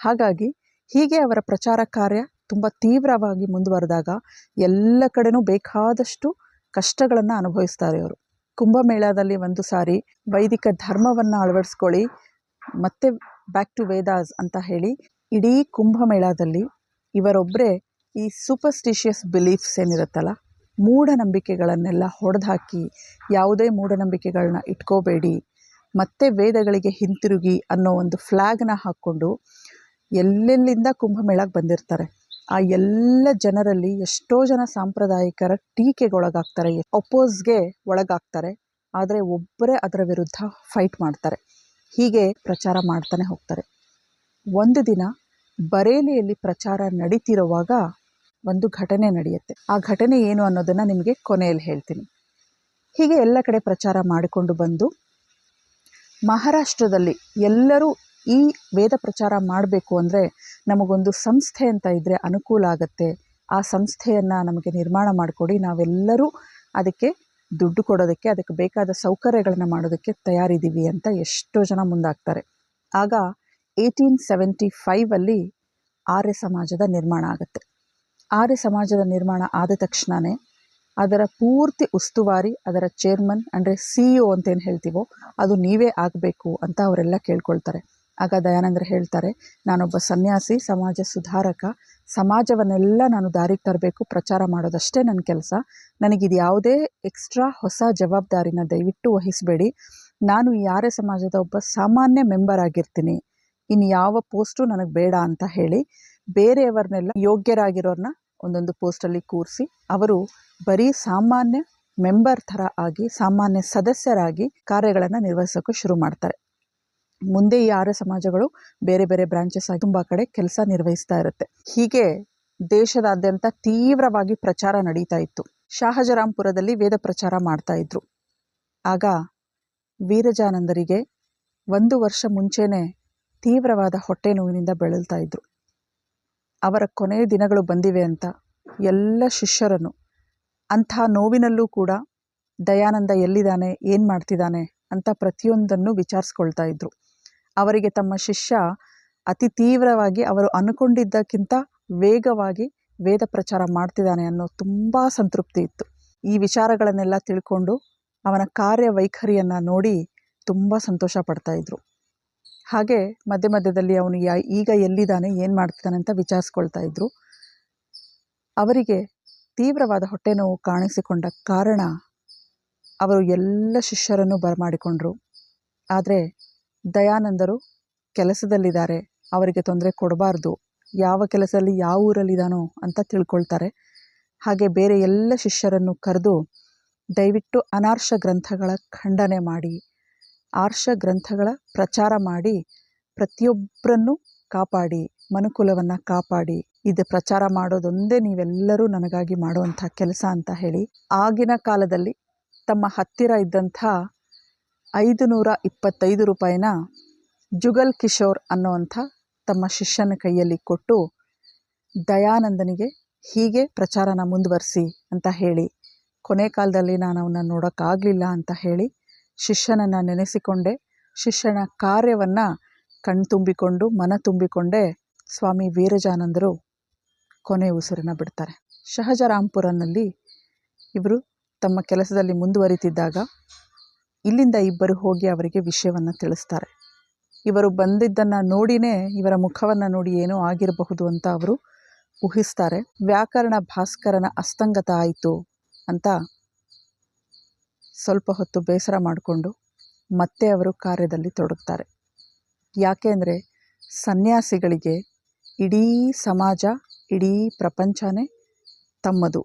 ಹಾಗಾಗಿ ಹೀಗೆ ಅವರ ಪ್ರಚಾರ ಕಾರ್ಯ ತುಂಬ ತೀವ್ರವಾಗಿ ಮುಂದುವರೆದಾಗ ಎಲ್ಲ ಕಡೆನೂ ಬೇಕಾದಷ್ಟು ಕಷ್ಟಗಳನ್ನು ಅನುಭವಿಸ್ತಾರೆ ಅವರು. ಕುಂಭಮೇಳದಲ್ಲಿ ಒಂದು ಸಾರಿ ವೈದಿಕ ಧರ್ಮವನ್ನು ಅಳವಡಿಸ್ಕೊಳ್ಳಿ, ಮತ್ತೆ ಬ್ಯಾಕ್ ಟು ವೇದಾಸ್ ಅಂತ ಹೇಳಿ ಇಡೀ ಕುಂಭಮೇಳದಲ್ಲಿ ಇವರೊಬ್ಬರೇ ಈ ಸೂಪರ್ಸ್ಟಿಷಿಯಸ್ ಬಿಲೀಫ್ಸ್ ಏನಿರುತ್ತಲ್ಲ, ಮೂಢನಂಬಿಕೆಗಳನ್ನೆಲ್ಲ ಹೊಡೆದಾಕಿ, ಯಾವುದೇ ಮೂಢನಂಬಿಕೆಗಳನ್ನ ಇಟ್ಕೋಬೇಡಿ, ಮತ್ತೆ ವೇದಗಳಿಗೆ ಹಿಂತಿರುಗಿ ಅನ್ನೋ ಒಂದು ಫ್ಲ್ಯಾಗ್ನ ಹಾಕ್ಕೊಂಡು ಎಲ್ಲೆಲ್ಲಿಂದ ಕುಂಭಮೇಳಕ್ಕೆ ಬಂದಿರ್ತಾರೆ. ಆ ಎಲ್ಲ ಜನರಲ್ಲಿ ಎಷ್ಟೋ ಜನ ಸಾಂಪ್ರದಾಯಿಕರ ಟೀಕೆಗೊಳಗಾಗ್ತಾರೆ, ಅಪೋಸ್ಗೆ ಒಳಗಾಗ್ತಾರೆ. ಆದರೆ ಒಬ್ಬರೇ ಅದರ ವಿರುದ್ಧ ಫೈಟ್ ಮಾಡ್ತಾರೆ. ಹೀಗೆ ಪ್ರಚಾರ ಮಾಡ್ತಾನೆ ಹೋಗ್ತಾರೆ. ಒಂದು ದಿನ ಬರೇಲಿಯಲ್ಲಿ ಪ್ರಚಾರ ನಡೀತಿರುವಾಗ ಒಂದು ಘಟನೆ ನಡೆಯುತ್ತೆ. ಆ ಘಟನೆ ಏನು ಅನ್ನೋದನ್ನು ನಿಮಗೆ ಕೊನೆಯಲ್ಲಿ ಹೇಳ್ತೀನಿ. ಹೀಗೆ ಎಲ್ಲ ಕಡೆ ಪ್ರಚಾರ ಮಾಡಿಕೊಂಡು ಬಂದು ಮಹಾರಾಷ್ಟ್ರದಲ್ಲಿ ಎಲ್ಲರೂ ಈ ವೇದ ಪ್ರಚಾರ ಮಾಡಬೇಕು ಅಂದರೆ ನಮಗೊಂದು ಸಂಸ್ಥೆ ಅಂತ ಇದ್ದರೆ ಅನುಕೂಲ ಆಗುತ್ತೆ, ಆ ಸಂಸ್ಥೆಯನ್ನು ನಮಗೆ ನಿರ್ಮಾಣ ಮಾಡಿಕೊಡಿ, ನಾವೆಲ್ಲರೂ ಅದಕ್ಕೆ ದುಡ್ಡು ಕೊಡೋದಕ್ಕೆ, ಅದಕ್ಕೆ ಬೇಕಾದ ಸೌಕರ್ಯಗಳನ್ನು ಮಾಡೋದಕ್ಕೆ ತಯಾರಿದ್ದೀವಿ ಅಂತ ಎಷ್ಟೋ ಜನ ಮುಂದಾಗ್ತಾರೆ. ಆಗ 1875 ಆರ್ಯ ಸಮಾಜದ ನಿರ್ಮಾಣ ಆಗುತ್ತೆ. ಆರ್ಯ ಸಮಾಜದ ನಿರ್ಮಾಣ ಆದ ತಕ್ಷಣವೇ ಅದರ ಪೂರ್ತಿ ಉಸ್ತುವಾರಿ, ಅದರ ಚೇರ್ಮನ್ ಅಂದರೆ CEO ಅಂತೇನು ಹೇಳ್ತೀವೋ ಅದು ನೀವೇ ಆಗಬೇಕು ಅಂತ ಅವರೆಲ್ಲ ಕೇಳ್ಕೊಳ್ತಾರೆ. ಆಗ ದಯಾನಂದರು ಹೇಳ್ತಾರೆ, ನಾನೊಬ್ಬ ಸನ್ಯಾಸಿ, ಸಮಾಜ ಸುಧಾರಕ, ಸಮಾಜವನ್ನೆಲ್ಲ ನಾನು ದಾರಿಗೆ ತರಬೇಕು, ಪ್ರಚಾರ ಮಾಡೋದಷ್ಟೇ ನನ್ನ ಕೆಲಸ. ನನಗಿದು ಯಾವುದೇ ಎಕ್ಸ್ಟ್ರಾ ಹೊಸ ಜವಾಬ್ದಾರಿನ ದಯವಿಟ್ಟು ವಹಿಸಬೇಡಿ. ನಾನು ಈ ಆರ್ಯ ಸಮಾಜದ ಒಬ್ಬ ಸಾಮಾನ್ಯ ಮೆಂಬರ್ ಆಗಿರ್ತೀನಿ, ಇನ್ನು ಯಾವ ಪೋಸ್ಟು ನನಗೆ ಬೇಡ ಅಂತ ಹೇಳಿ ಬೇರೆಯವರನ್ನೆಲ್ಲ ಯೋಗ್ಯರಾಗಿರೋರನ್ನ ಒಂದೊಂದು ಪೋಸ್ಟಲ್ಲಿ ಕೂರಿಸಿ ಅವರು ಬರೀ ಸಾಮಾನ್ಯ ಮೆಂಬರ್ ಥರ ಆಗಿ, ಸಾಮಾನ್ಯ ಸದಸ್ಯರಾಗಿ ಕಾರ್ಯಗಳನ್ನು ನಿರ್ವಹಿಸೋಕ್ಕೆ ಶುರು ಮಾಡ್ತಾರೆ. ಮುಂದೆ ಈ ಆರ್ಯ ಸಮಾಜಗಳು ಬೇರೆ ಬೇರೆ ಬ್ರಾಂಚಸ್ ಆಗಿ ತುಂಬ ಕಡೆ ಕೆಲಸ ನಿರ್ವಹಿಸ್ತಾ ಇರುತ್ತೆ. ಹೀಗೆ ದೇಶದಾದ್ಯಂತ ತೀವ್ರವಾಗಿ ಪ್ರಚಾರ ನಡೀತಾ ಇತ್ತು. ಶಹಜರಾಂಪುರದಲ್ಲಿ ವೇದ ಪ್ರಚಾರ ಮಾಡ್ತಾ ಇದ್ರು. ಆಗ ವೀರಜಾನಂದರಿಗೆ 1 ವರ್ಷ ಮುಂಚೆನೇ ತೀವ್ರವಾದ ಹೊಟ್ಟೆ ನೋವಿನಿಂದ ಬಳಲ್ತಾ ಇದ್ರು. ಅವರ ಕೊನೆಯ ದಿನಗಳು ಬಂದಿವೆ ಅಂತ ಎಲ್ಲ ಶಿಷ್ಯರನ್ನು ಅಂಥ ನೋವಿನಲ್ಲೂ ಕೂಡ ದಯಾನಂದ ಎಲ್ಲಿದ್ದಾನೆ, ಏನು ಮಾಡ್ತಿದ್ದಾನೆ ಅಂತ ಪ್ರತಿಯೊಂದನ್ನು ವಿಚಾರಿಸ್ಕೊಳ್ತಾ ಇದ್ರು. ಅವರಿಗೆ ತಮ್ಮ ಶಿಷ್ಯ ಅತಿ ತೀವ್ರವಾಗಿ, ಅವರು ಅಂದ್ಕೊಂಡಿದ್ದಕ್ಕಿಂತ ವೇಗವಾಗಿ ವೇದ ಪ್ರಚಾರ ಮಾಡ್ತಿದ್ದಾನೆ ಅನ್ನೋ ತುಂಬ ಸಂತೃಪ್ತಿ ಇತ್ತು. ಈ ವಿಚಾರಗಳನ್ನೆಲ್ಲ ತಿಳ್ಕೊಂಡು ಅವನ ಕಾರ್ಯವೈಖರಿಯನ್ನು ನೋಡಿ ತುಂಬ ಸಂತೋಷ ಪಡ್ತಾಯಿದ್ರು. ಹಾಗೆ ಮಧ್ಯ ಮಧ್ಯದಲ್ಲಿ ಅವನು ಈಗ ಎಲ್ಲಿದ್ದಾನೆ, ಏನು ಮಾಡ್ತಿದ್ದಾನೆ ಅಂತ ವಿಚಾರಿಸ್ಕೊಳ್ತಾ ಇದ್ರು. ಅವರಿಗೆ ತೀವ್ರವಾದ ಹೊಟ್ಟೆ ನೋವು ಕಾಣಿಸಿಕೊಂಡ ಕಾರಣ ಅವರು ಎಲ್ಲ ಶಿಷ್ಯರನ್ನು ಬರಮಾಡಿಕೊಂಡ್ರು. ಆದರೆ ದಯಾನಂದರು ಕೆಲಸದಲ್ಲಿದ್ದಾರೆ, ಅವರಿಗೆ ತೊಂದರೆ ಕೊಡಬಾರ್ದು, ಯಾವ ಕೆಲಸದಲ್ಲಿ ಯಾವ ಊರಲ್ಲಿದ್ದಾನೋ ಅಂತ ತಿಳ್ಕೊಳ್ತಾರೆ. ಹಾಗೆ ಬೇರೆ ಎಲ್ಲ ಶಿಷ್ಯರನ್ನು ಕರೆದು ದಯವಿಟ್ಟು ಅನಾರ್ಷ ಗ್ರಂಥಗಳ ಖಂಡನೆ ಮಾಡಿ, ಆರ್ಷ ಗ್ರಂಥಗಳ ಪ್ರಚಾರ ಮಾಡಿ, ಪ್ರತಿಯೊಬ್ಬರನ್ನು ಕಾಪಾಡಿ, ಮನುಕುಲವನ್ನು ಕಾಪಾಡಿ, ಇದು ಪ್ರಚಾರ ಮಾಡೋದೊಂದೇ ನೀವೆಲ್ಲರೂ ನನಗಾಗಿ ಮಾಡುವಂಥ ಕೆಲಸ ಅಂತ ಹೇಳಿ ಆಗಿನ ಕಾಲದಲ್ಲಿ ತಮ್ಮ ಹತ್ತಿರ ಇದ್ದಂಥ 525 ರೂಪಾಯಿನ ಜುಗಲ್ ಕಿಶೋರ್ ಅನ್ನೋವಂಥ ತಮ್ಮ ಶಿಷ್ಯನ ಕೈಯಲ್ಲಿ ಕೊಟ್ಟು ದಯಾನಂದನಿಗೆ ಹೀಗೆ ಪ್ರಚಾರನ ಮುಂದುವರಿಸಿ ಅಂತ ಹೇಳಿ, ಕೊನೆ ಕಾಲದಲ್ಲಿ ನಾನು ಅವನ್ನ ನೋಡೋಕ್ಕಾಗಲಿಲ್ಲ ಅಂತ ಹೇಳಿ ಶಿಷ್ಯನನ್ನು ನೆನೆಸಿಕೊಂಡೆ, ಶಿಷ್ಯನ ಕಾರ್ಯವನ್ನು ಕಣ್ತುಂಬಿಕೊಂಡು ಮನ ತುಂಬಿಕೊಂಡೇ ಸ್ವಾಮಿ ವೀರಜಾನಂದರು ಕೊನೆ ಉಸಿರನ್ನು ಬಿಡ್ತಾರೆ. ಶಹಜರಾಂಪುರನಲ್ಲಿ ಇವರು ತಮ್ಮ ಕೆಲಸದಲ್ಲಿ ಮುಂದುವರಿತಿದ್ದಾಗ ಇಲ್ಲಿಂದ ಇಬ್ಬರು ಹೋಗಿ ಅವರಿಗೆ ವಿಷಯವನ್ನು ತಿಳಿಸ್ತಾರೆ. ಇವರು ಬಂದಿದ್ದನ್ನು ನೋಡಿನೇ, ಇವರ ಮುಖವನ್ನು ನೋಡಿ ಏನೋ ಆಗಿರಬಹುದು ಅಂತ ಅವರು ಊಹಿಸ್ತಾರೆ. ವ್ಯಾಕರಣ ಭಾಸ್ಕರನ ಅಸ್ತಂಗತ ಆಯಿತು ಅಂತ ಸ್ವಲ್ಪ ಹೊತ್ತು ಬೇಸರ ಮಾಡಿಕೊಂಡು ಮತ್ತೆ ಅವರು ಕಾರ್ಯದಲ್ಲಿ ತೊಡಗ್ತಾರೆ. ಯಾಕೆ ಅಂದರೆ ಸನ್ಯಾಸಿಗಳಿಗೆ ಇಡೀ ಸಮಾಜ, ಇಡೀ ಪ್ರಪಂಚನೇ ತಮ್ಮದು.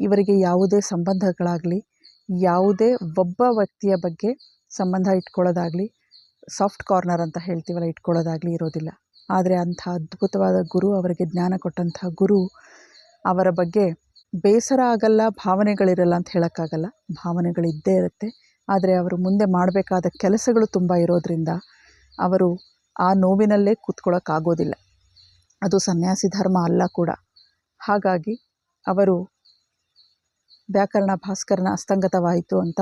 ಇವರಿಗೆ ಯಾವುದೇ ಸಂಬಂಧಗಳಾಗಲಿ, ಯಾವುದೇ ಒಬ್ಬ ವ್ಯಕ್ತಿಯ ಬಗ್ಗೆ ಸಂಬಂಧ ಇಟ್ಕೊಳ್ಳೋದಾಗಲಿ, ಸಾಫ್ಟ್ ಕಾರ್ನರ್ ಅಂತ ಹೇಳ್ತೀವಲ್ಲ, ಇಟ್ಕೊಳ್ಳೋದಾಗಲಿ ಇರೋದಿಲ್ಲ. ಆದರೆ ಅಂಥ ಅದ್ಭುತವಾದ ಗುರು, ಅವರಿಗೆ ಜ್ಞಾನ ಕೊಟ್ಟಂಥ ಗುರು, ಅವರ ಬಗ್ಗೆ ಬೇಸರ ಆಗಲ್ಲ, ಭಾವನೆಗಳಿರಲ್ಲ ಅಂತ ಹೇಳೋಕ್ಕಾಗಲ್ಲ, ಭಾವನೆಗಳಿದ್ದೇ ಇರುತ್ತೆ. ಆದರೆ ಅವರು ಮುಂದೆ ಮಾಡಬೇಕಾದ ಕೆಲಸಗಳು ತುಂಬ ಇರೋದರಿಂದ ಅವರು ಆ ನೋವಿನಲ್ಲೇ ಕೂತ್ಕೊಳ್ಳೋಕ್ಕಾಗೋದಿಲ್ಲ. ಅದು ಸನ್ಯಾಸಿ ಧರ್ಮ ಅಲ್ಲ ಕೂಡ. ಹಾಗಾಗಿ ಅವರು ವ್ಯಾಕರಣ ಭಾಸ್ಕರನ ಅಸ್ತಂಗತವಾಯಿತು ಅಂತ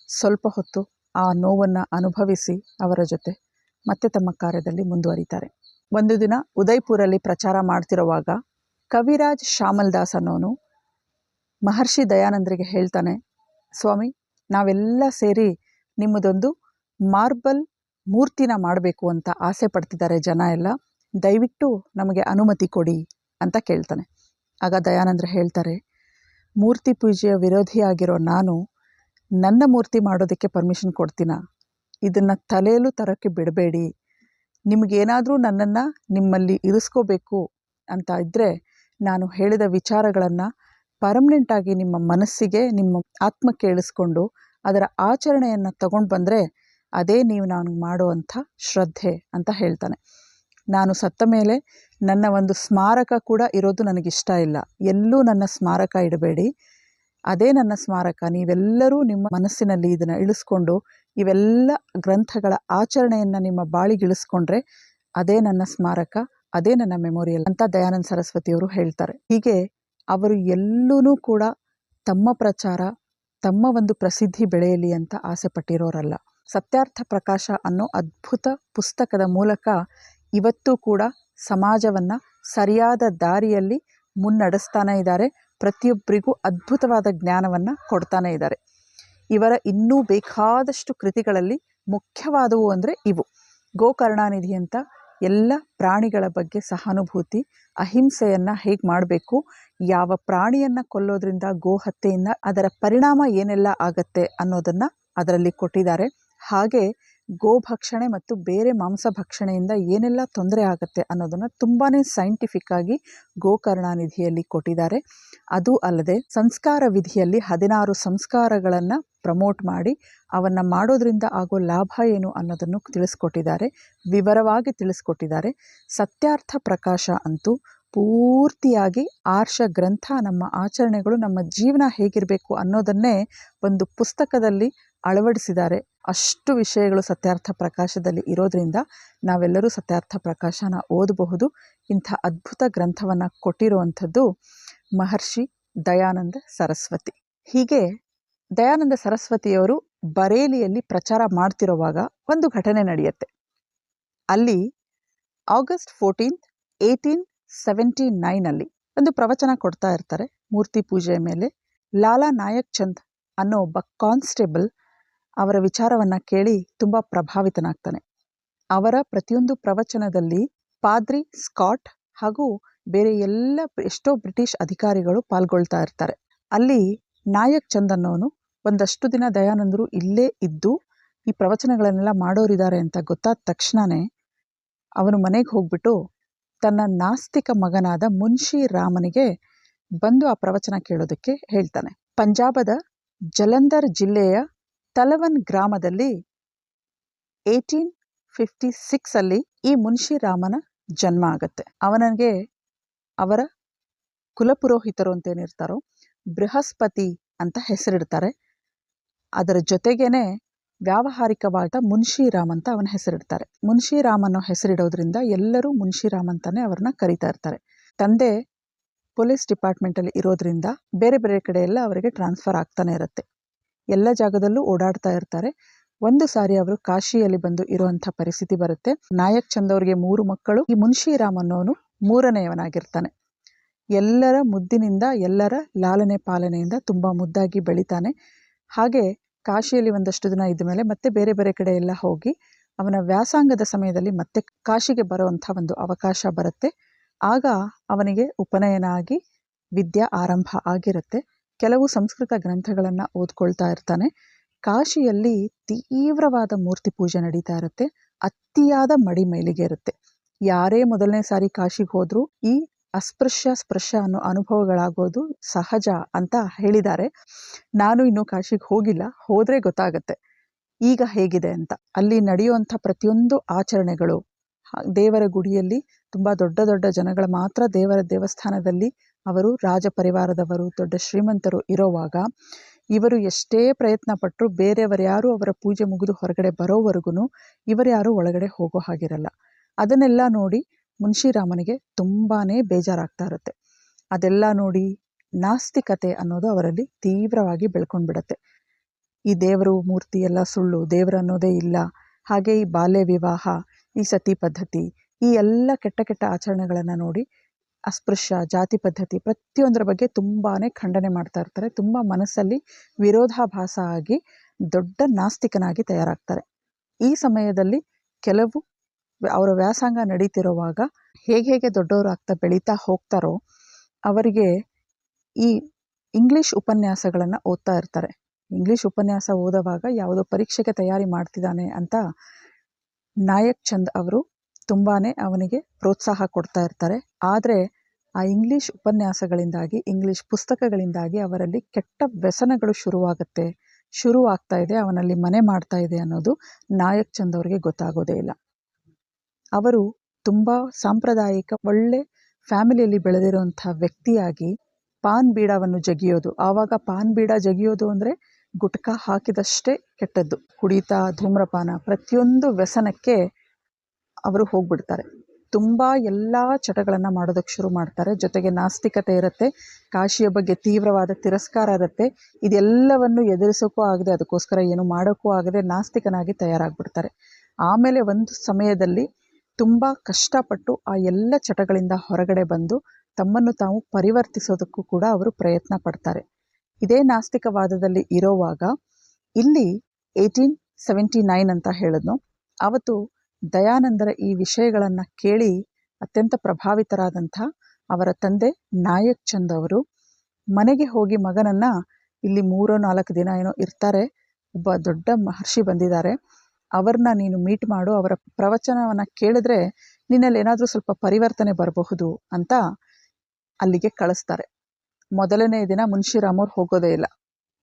ಸ್ವಲ್ಪ ಹೊತ್ತು ಆ ನೋವನ್ನು ಅನುಭವಿಸಿ ಅವರ ಜೊತೆ ಮತ್ತೆ ತಮ್ಮ ಕಾರ್ಯದಲ್ಲಿ ಮುಂದುವರಿತಾರೆ. ಒಂದು ದಿನ ಉದಯ್ಪುರಲ್ಲಿ ಪ್ರಚಾರ ಮಾಡ್ತಿರುವಾಗ ಕವಿರಾಜ್ ಶ್ಯಾಮಲ್ ದಾಸ್ ಅನ್ನೋನು ಮಹರ್ಷಿ ದಯಾನಂದರಿಗೆ ಹೇಳ್ತಾನೆ, ಸ್ವಾಮಿ, ನಾವೆಲ್ಲ ಸೇರಿ ನಿಮ್ಮದೊಂದು ಮಾರ್ಬಲ್ ಮೂರ್ತಿನ ಮಾಡಬೇಕು ಅಂತ ಆಸೆ ಪಡ್ತಿದ್ದಾರೆ ಜನ ಎಲ್ಲ, ದಯವಿಟ್ಟು ನಮಗೆ ಅನುಮತಿ ಕೊಡಿ ಅಂತ ಕೇಳ್ತಾನೆ. ಆಗ ದಯಾನಂದರು ಹೇಳ್ತಾರೆ, ಮೂರ್ತಿ ಪೂಜೆಯ ವಿರೋಧಿಯಾಗಿರೋ ನಾನು ನನ್ನ ಮೂರ್ತಿ ಮಾಡೋದಕ್ಕೆ ಪರ್ಮಿಷನ್ ಕೊಡ್ತೀನ? ಇದನ್ನು ತಲೆಯಲ್ಲೂ ತರೋಕ್ಕೆ ಬಿಡಬೇಡಿ. ನಿಮಗೇನಾದರೂ ನನ್ನನ್ನು ನಿಮ್ಮಲ್ಲಿ ಇರಿಸ್ಕೋಬೇಕು ಅಂತ ಇದ್ದರೆ ನಾನು ಹೇಳಿದ ವಿಚಾರಗಳನ್ನು ಪರ್ಮನೆಂಟಾಗಿ ನಿಮ್ಮ ಮನಸ್ಸಿಗೆ, ನಿಮ್ಮ ಆತ್ಮಕ್ಕೆ ಇಳಿಸ್ಕೊಂಡು ಅದರ ಆಚರಣೆಯನ್ನು ತಗೊಂಡು ಬಂದರೆ ಅದೇ ನೀವು ನಾನು ಮಾಡುವಂಥ ಶ್ರದ್ಧೆ ಅಂತ ಹೇಳ್ತಾನೆ. ನಾನು ಸತ್ತ ಮೇಲೆ ನನ್ನ ಒಂದು ಸ್ಮಾರಕ ಕೂಡ ಇರೋದು ನನಗಿಷ್ಟ ಇಲ್ಲ. ಎಲ್ಲೂ ನನ್ನ ಸ್ಮಾರಕ ಇಡಬೇಡಿ, ಅದೇ ನನ್ನ ಸ್ಮಾರಕ. ನೀವೆಲ್ಲರೂ ನಿಮ್ಮ ಮನಸ್ಸಿನಲ್ಲಿ ಇದನ್ನು ಇಳಿಸ್ಕೊಂಡು ಇವೆಲ್ಲ ಗ್ರಂಥಗಳ ಆಚರಣೆಯನ್ನು ನಿಮ್ಮ ಬಾಳಿಗಿಳಿಸ್ಕೊಂಡ್ರೆ ಅದೇ ನನ್ನ ಸ್ಮಾರಕ, ಅದೇ ನನ್ನ ಮೆಮೊರಿಯಲ್ ಅಂತ ದಯಾನಂದ ಸರಸ್ವತಿಯವರು ಹೇಳ್ತಾರೆ. ಹೀಗೆ ಅವರು ಎಲ್ಲೂ ಕೂಡ ತಮ್ಮ ಪ್ರಚಾರ, ತಮ್ಮ ಒಂದು ಪ್ರಸಿದ್ಧಿ ಬೆಳೆಯಲಿ ಅಂತ ಆಸೆ ಪಟ್ಟಿರೋರಲ್ಲ. ಸತ್ಯಾರ್ಥ ಪ್ರಕಾಶ ಅನ್ನೋ ಅದ್ಭುತ ಪುಸ್ತಕದ ಮೂಲಕ ಇವತ್ತೂ ಕೂಡ ಸಮಾಜವನ್ನು ಸರಿಯಾದ ದಾರಿಯಲ್ಲಿ ಮುನ್ನಡೆಸ್ತಾನೆ ಇದ್ದಾರೆ. ಪ್ರತಿಯೊಬ್ಬರಿಗೂ ಅದ್ಭುತವಾದ ಜ್ಞಾನವನ್ನು ಕೊಡ್ತಾನೆ ಇದ್ದಾರೆ. ಇವರ ಇನ್ನೂ ಬೇಕಾದಷ್ಟು ಕೃತಿಗಳಲ್ಲಿ ಮುಖ್ಯವಾದವು ಅಂದರೆ ಇವು. ಗೋಕರ್ಣಾನಿಧಿ ಅಂತ ಎಲ್ಲ ಪ್ರಾಣಿಗಳ ಬಗ್ಗೆ ಸಹಾನುಭೂತಿ, ಅಹಿಂಸೆಯನ್ನು ಹೇಗೆ ಮಾಡಬೇಕು, ಯಾವ ಪ್ರಾಣಿಯನ್ನು ಕೊಲ್ಲೋದ್ರಿಂದ, ಗೋ ಹತ್ಯೆಯಿಂದ ಅದರ ಪರಿಣಾಮ ಏನೆಲ್ಲ ಆಗತ್ತೆ ಅನ್ನೋದನ್ನು ಅದರಲ್ಲಿ ಕೊಟ್ಟಿದ್ದಾರೆ. ಹಾಗೆ ಗೋಭಕ್ಷಣೆ ಮತ್ತು ಬೇರೆ ಮಾಂಸ ಭಕ್ಷಣೆಯಿಂದ ಏನೆಲ್ಲ ತೊಂದರೆ ಆಗುತ್ತೆ ಅನ್ನೋದನ್ನು ತುಂಬಾ ಸೈಂಟಿಫಿಕ್ ಆಗಿ ಗೋಕರ್ಣಾನಿಧಿಯಲ್ಲಿ ಕೊಟ್ಟಿದ್ದಾರೆ. ಅದು ಅಲ್ಲದೆ ಸಂಸ್ಕಾರ ವಿಧಿಯಲ್ಲಿ 16 ಸಂಸ್ಕಾರಗಳನ್ನು ಪ್ರಮೋಟ್ ಮಾಡಿ ಅವನ್ನು ಮಾಡೋದ್ರಿಂದ ಆಗೋ ಲಾಭ ಏನು ಅನ್ನೋದನ್ನು ತಿಳಿಸ್ಕೊಟ್ಟಿದ್ದಾರೆ, ವಿವರವಾಗಿ ತಿಳಿಸ್ಕೊಟ್ಟಿದ್ದಾರೆ. ಸತ್ಯಾರ್ಥ ಪ್ರಕಾಶ ಅಂತೂ ಪೂರ್ತಿಯಾಗಿ ಆರ್ಷ ಗ್ರಂಥ, ನಮ್ಮ ಆಚರಣೆಗಳು, ನಮ್ಮ ಜೀವನ ಹೇಗಿರಬೇಕು ಅನ್ನೋದನ್ನೇ ಒಂದು ಪುಸ್ತಕದಲ್ಲಿ ಅಳವಡಿಸಿದ್ದಾರೆ. ಅಷ್ಟು ವಿಷಯಗಳು ಸತ್ಯಾರ್ಥ ಪ್ರಕಾಶದಲ್ಲಿ ಇರೋದ್ರಿಂದ ನಾವೆಲ್ಲರೂ ಸತ್ಯಾರ್ಥ ಪ್ರಕಾಶನ ಓದಬಹುದು. ಇಂಥ ಅದ್ಭುತ ಗ್ರಂಥವನ್ನು ಕೊಟ್ಟಿರುವಂಥದ್ದು ಮಹರ್ಷಿ ದಯಾನಂದ ಸರಸ್ವತಿ. ಹೀಗೆ ದಯಾನಂದ ಸರಸ್ವತಿಯವರು ಬರೇಲಿಯಲ್ಲಿ ಪ್ರಚಾರ ಮಾಡ್ತಿರುವಾಗ ಒಂದು ಘಟನೆ ನಡೆಯುತ್ತೆ. ಅಲ್ಲಿ August 14, 1879 ಒಂದು ಪ್ರವಚನ ಕೊಡ್ತಾ ಇರ್ತಾರೆ ಮೂರ್ತಿ ಪೂಜೆಯ ಮೇಲೆ. ಲಾಲಾ ನಾಯಕ್ ಚಂದ್ ಅನ್ನೋ ಒಬ್ಬ ಕಾನ್ಸ್ಟೇಬಲ್ ಅವರ ವಿಚಾರವನ್ನು ಕೇಳಿ ತುಂಬ ಪ್ರಭಾವಿತನಾಗ್ತಾನೆ. ಅವರ ಪ್ರತಿಯೊಂದು ಪ್ರವಚನದಲ್ಲಿ ಪಾದ್ರಿ ಸ್ಕಾಟ್ ಹಾಗೂ ಬೇರೆ ಎಷ್ಟೋ ಬ್ರಿಟಿಷ್ ಅಧಿಕಾರಿಗಳು ಪಾಲ್ಗೊಳ್ತಾ ಇರ್ತಾರೆ. ಅಲ್ಲಿ ನಾಯಕ್ ಚಂದ್ ಅನ್ನೋನು ಒಂದಷ್ಟು ದಿನ ದಯಾನಂದರು ಇಲ್ಲೇ ಇದ್ದು ಈ ಪ್ರವಚನಗಳನ್ನೆಲ್ಲ ಮಾಡೋರಿದ್ದಾರೆ ಅಂತ ಗೊತ್ತಾದ ತಕ್ಷಣವೇ ಅವನು ಮನೆಗೆ ಹೋಗ್ಬಿಟ್ಟು ತನ್ನ ನಾಸ್ತಿಕ ಮಗನಾದ ಮುನ್ಷಿ ರಾಮನಿಗೆ ಬಂದು ಆ ಪ್ರವಚನ ಕೇಳೋದಕ್ಕೆ ಹೇಳ್ತಾನೆ. ಪಂಜಾಬದ ಜಲಂಧರ್ ಜಿಲ್ಲೆಯ ತಲವನ್ ಗ್ರಾಮದಲ್ಲಿ 1856 ಅಲ್ಲಿ ಈ ಮುನ್ಷಿ ರಾಮನ ಜನ್ಮ ಆಗತ್ತೆ. ಅವನಿಗೆ ಅವರ ಕುಲಪುರೋಹಿತರು ಅಂತೇನಿರ್ತಾರೋ ಬೃಹಸ್ಪತಿ ಅಂತ ಹೆಸರಿಡ್ತಾರೆ. ಅದರ ಜೊತೆಗೇನೆ ವ್ಯಾವಹಾರಿಕವಾದ ಮುನ್ಷಿರಾಮ್ ಅಂತ ಅವನ ಹೆಸರಿಡ್ತಾರೆ. ಮುನ್ಷಿರಾಮ್ ಅನ್ನೋ ಹೆಸರಿಡೋದ್ರಿಂದ ಎಲ್ಲರೂ ಮುನ್ಷಿರಾಮ್ ಅಂತಾನೆ ಅವ್ರನ್ನ ಕರೀತಾ ಇರ್ತಾರೆ. ತಂದೆ ಪೊಲೀಸ್ ಡಿಪಾರ್ಟ್ಮೆಂಟಲ್ಲಿ ಇರೋದ್ರಿಂದ ಬೇರೆ ಬೇರೆ ಕಡೆ ಎಲ್ಲ ಅವರಿಗೆ ಟ್ರಾನ್ಸ್ಫರ್ ಆಗ್ತಾನೆ ಇರುತ್ತೆ. ಎಲ್ಲ ಜಾಗದಲ್ಲೂ ಓಡಾಡ್ತಾ ಇರ್ತಾರೆ. ಒಂದು ಸಾರಿ ಅವರು ಕಾಶಿಯಲ್ಲಿ ಬಂದು ಇರುವಂಥ ಪರಿಸ್ಥಿತಿ ಬರುತ್ತೆ. ನಾಯಕ್ ಚಂದ್ ಅವ್ರಿಗೆ 3 ಮಕ್ಕಳು. ಈ ಮುನ್ಷಿರಾಮ್ ಅನ್ನೋನು 3ನೇಯವನಾಗಿರ್ತಾನೆ. ಎಲ್ಲರ ಮುದ್ದಿನಿಂದ, ಎಲ್ಲರ ಲಾಲನೆ ಪಾಲನೆಯಿಂದ ತುಂಬ ಮುದ್ದಾಗಿ ಬೆಳಿತಾನೆ. ಹಾಗೆ ಕಾಶಿಯಲ್ಲಿ ಒಂದಷ್ಟು ದಿನ ಇದ್ದ ಮೇಲೆ ಮತ್ತೆ ಬೇರೆ ಬೇರೆ ಕಡೆ ಎಲ್ಲ ಹೋಗಿ ಅವನ ವ್ಯಾಸಂಗದ ಸಮಯದಲ್ಲಿ ಮತ್ತೆ ಕಾಶಿಗೆ ಬರುವಂಥ ಒಂದು ಅವಕಾಶ ಬರುತ್ತೆ. ಆಗ ಅವನಿಗೆ ಉಪನಯನ ಆಗಿ ವಿದ್ಯಾ ಆರಂಭ ಆಗಿರುತ್ತೆ. ಕೆಲವು ಸಂಸ್ಕೃತ ಗ್ರಂಥಗಳನ್ನು ಓದ್ಕೊಳ್ತಾ ಇರ್ತಾನೆ. ಕಾಶಿಯಲ್ಲಿ ತೀವ್ರವಾದ ಮೂರ್ತಿ ಪೂಜೆ ನಡೀತಾ ಇರುತ್ತೆ. ಅತಿಯಾದ ಮಡಿ ಮೈಲಿಗೆ ಇರುತ್ತೆ. ಯಾರೇ ಮೊದಲನೇ ಸಾರಿ ಕಾಶಿಗೆ ಹೋದ್ರೂ ಈ ಅಸ್ಪೃಶ್ಯ ಸ್ಪರ್ಶ ಅನ್ನೋ ಅನುಭವಗಳಾಗೋದು ಸಹಜ ಅಂತ ಹೇಳಿದ್ದಾರೆ. ನಾನು ಇನ್ನೂ ಕಾಶಿಗೆ ಹೋಗಿಲ್ಲ, ಹೋದರೆ ಗೊತ್ತಾಗತ್ತೆ ಈಗ ಹೇಗಿದೆ ಅಂತ. ಅಲ್ಲಿ ನಡೆಯುವಂಥ ಪ್ರತಿಯೊಂದು ಆಚರಣೆಗಳು, ದೇವರ ಗುಡಿಯಲ್ಲಿ ತುಂಬ ದೊಡ್ಡ ದೊಡ್ಡ ಜನಗಳ ಮಾತ್ರ ದೇವರ ದೇವಸ್ಥಾನದಲ್ಲಿ ಅವರು ರಾಜ ಪರಿವಾರದವರು, ದೊಡ್ಡ ಶ್ರೀಮಂತರು ಇರೋವಾಗ ಇವರು ಎಷ್ಟೇ ಪ್ರಯತ್ನ ಪಟ್ಟರು ಬೇರೆಯವರು ಯಾರು ಅವರ ಪೂಜೆ ಮುಗಿದು ಹೊರಗಡೆ ಬರೋವರೆಗೂ ಇವರ್ಯಾರು ಒಳಗಡೆ ಹೋಗೋ ಹಾಗಿರಲ್ಲ. ಅದನ್ನೆಲ್ಲ ನೋಡಿ ಮುನ್ಷಿರಾಮನಿಗೆ ತುಂಬಾ ಬೇಜಾರಾಗ್ತಾ ಇರುತ್ತೆ. ಅದೆಲ್ಲ ನೋಡಿ ನಾಸ್ತಿಕತೆ ಅನ್ನೋದು ಅವರಲ್ಲಿ ತೀವ್ರವಾಗಿ ಬೆಳ್ಕೊಂಡ್ಬಿಡತ್ತೆ. ಈ ದೇವರು ಮೂರ್ತಿ ಎಲ್ಲ ಸುಳ್ಳು, ದೇವರು ಅನ್ನೋದೇ ಇಲ್ಲ, ಹಾಗೆ ಈ ಬಾಲ್ಯ ವಿವಾಹ, ಈ ಸತಿ ಪದ್ಧತಿ, ಈ ಎಲ್ಲ ಕೆಟ್ಟ ಕೆಟ್ಟ ಆಚರಣೆಗಳನ್ನು ನೋಡಿ ಅಸ್ಪೃಶ್ಯ, ಜಾತಿ ಪದ್ಧತಿ ಪ್ರತಿಯೊಂದರ ಬಗ್ಗೆ ತುಂಬಾ ಖಂಡನೆ ಮಾಡ್ತಾ ಇರ್ತಾರೆ. ತುಂಬ ಮನಸ್ಸಲ್ಲಿ ವಿರೋಧಾಭಾಸ ಆಗಿ ದೊಡ್ಡ ನಾಸ್ತಿಕನಾಗಿ ತಯಾರಾಗ್ತಾರೆ. ಈ ಸಮಯದಲ್ಲಿ ಕೆಲವು ಅವರ ವ್ಯಾಸಂಗ ನಡೀತಿರುವಾಗ ಹೇಗೆ ದೊಡ್ಡವರು ಆಗ್ತಾ ಬೆಳೀತಾ ಹೋಗ್ತಾರೋ ಅವರಿಗೆ ಈ ಇಂಗ್ಲೀಷ್ ಉಪನ್ಯಾಸಗಳನ್ನು ಓದ್ತಾ ಇರ್ತಾರೆ. ಇಂಗ್ಲೀಷ್ ಉಪನ್ಯಾಸ ಓದುವಾಗ ಯಾವುದೋ ಪರೀಕ್ಷೆಗೆ ತಯಾರಿ ಮಾಡ್ತಿದ್ದಾನೆ ಅಂತ ನಾಯಕ್ ಚಂದ್ ಅವರು ತುಂಬಾ ಅವನಿಗೆ ಪ್ರೋತ್ಸಾಹ ಕೊಡ್ತಾ ಇರ್ತಾರೆ. ಆದರೆ ಆ ಇಂಗ್ಲೀಷ್ ಉಪನ್ಯಾಸಗಳಿಂದಾಗಿ, ಇಂಗ್ಲೀಷ್ ಪುಸ್ತಕಗಳಿಂದಾಗಿ ಅವರಲ್ಲಿ ಕೆಟ್ಟ ವ್ಯಸನಗಳು ಶುರುವಾಗ್ತಾ ಇದೆ, ಅವನಲ್ಲಿ ಮನೆ ಮಾಡ್ತಾ ಇದೆ ಅನ್ನೋದು ನಾಯಕ್ ಚಂದ್ ಅವರಿಗೆ ಗೊತ್ತಾಗೋದೇ ಇಲ್ಲ. ಅವರು ತುಂಬ ಸಾಂಪ್ರದಾಯಿಕ ಒಳ್ಳೆ ಫ್ಯಾಮಿಲಿಯಲ್ಲಿ ಬೆಳೆದಿರುವಂಥ ವ್ಯಕ್ತಿಯಾಗಿ ಪಾನ್ ಬೀಡವನ್ನು ಜಗಿಯೋದು, ಆವಾಗ ಪಾನ್ ಬೀಡ ಜಗಿಯೋದು ಅಂದರೆ ಗುಟ್ಕಾ ಹಾಕಿದಷ್ಟೇ ಕೆಟ್ಟದ್ದು. ಕುಡಿತ, ಧೂಮ್ರಪಾನ ಪ್ರತಿಯೊಂದು ವ್ಯಸನಕ್ಕೆ ಅವರು ಹೋಗ್ಬಿಡ್ತಾರೆ. ತುಂಬ ಎಲ್ಲ ಚಟಗಳನ್ನು ಮಾಡೋದಕ್ಕೆ ಶುರು ಮಾಡ್ತಾರೆ. ಜೊತೆಗೆ ನಾಸ್ತಿಕತೆ ಇರುತ್ತೆ, ಕಾಶಿಯ ಬಗ್ಗೆ ತೀವ್ರವಾದ ತಿರಸ್ಕಾರ ಇರುತ್ತೆ. ಇದೆಲ್ಲವನ್ನು ಎದುರಿಸೋಕ್ಕೂ ಆಗದೆ, ಅದಕ್ಕೋಸ್ಕರ ಏನು ಮಾಡೋಕ್ಕೂ ಆಗದೆ ನಾಸ್ತಿಕನಾಗಿ ತಯಾರಾಗ್ಬಿಡ್ತಾರೆ. ಆಮೇಲೆ ಒಂದು ಸಮಯದಲ್ಲಿ ತುಂಬ ಕಷ್ಟಪಟ್ಟು ಆ ಎಲ್ಲ ಚಟಗಳಿಂದ ಹೊರಗಡೆ ಬಂದು ತಮ್ಮನ್ನು ತಾವು ಪರಿವರ್ತಿಸೋದಕ್ಕೂ ಕೂಡ ಅವರು ಪ್ರಯತ್ನ ಪಡ್ತಾರೆ. ಇದೇ ನಾಸ್ತಿಕವಾದದಲ್ಲಿ ಇರೋವಾಗ ಇಲ್ಲಿ 1879 ಅಂತ ಹೇಳಿದ್ನು. ಅವತ್ತು ದಯಾನಂದರ ಈ ವಿಷಯಗಳನ್ನು ಕೇಳಿ ಅತ್ಯಂತ ಪ್ರಭಾವಿತರಾದಂಥ ಅವರ ತಂದೆ ನಾಯಕ್ ಚಂದ್ ಅವರು ಮನೆಗೆ ಹೋಗಿ ಮಗನನ್ನು, ಇಲ್ಲಿ 3-4 ದಿನ ಏನೋ ಇರ್ತಾರೆ, ಒಬ್ಬ ದೊಡ್ಡ ಮಹರ್ಷಿ ಬಂದಿದ್ದಾರೆ, ಅವ್ರನ್ನ ನೀನು ಮೀಟ್ ಮಾಡು, ಅವರ ಪ್ರವಚನವನ್ನು ಕೇಳಿದ್ರೆ ನಿನ್ನಲ್ಲಿ ಏನಾದರೂ ಸ್ವಲ್ಪ ಪರಿವರ್ತನೆ ಬರಬಹುದು ಅಂತ ಅಲ್ಲಿಗೆ ಕಳಿಸ್ತಾರೆ. ಮೊದಲನೇ ದಿನ ಮುನ್ಷಿರಾಮ್ ಅವ್ರು ಹೋಗೋದೇ ಇಲ್ಲ.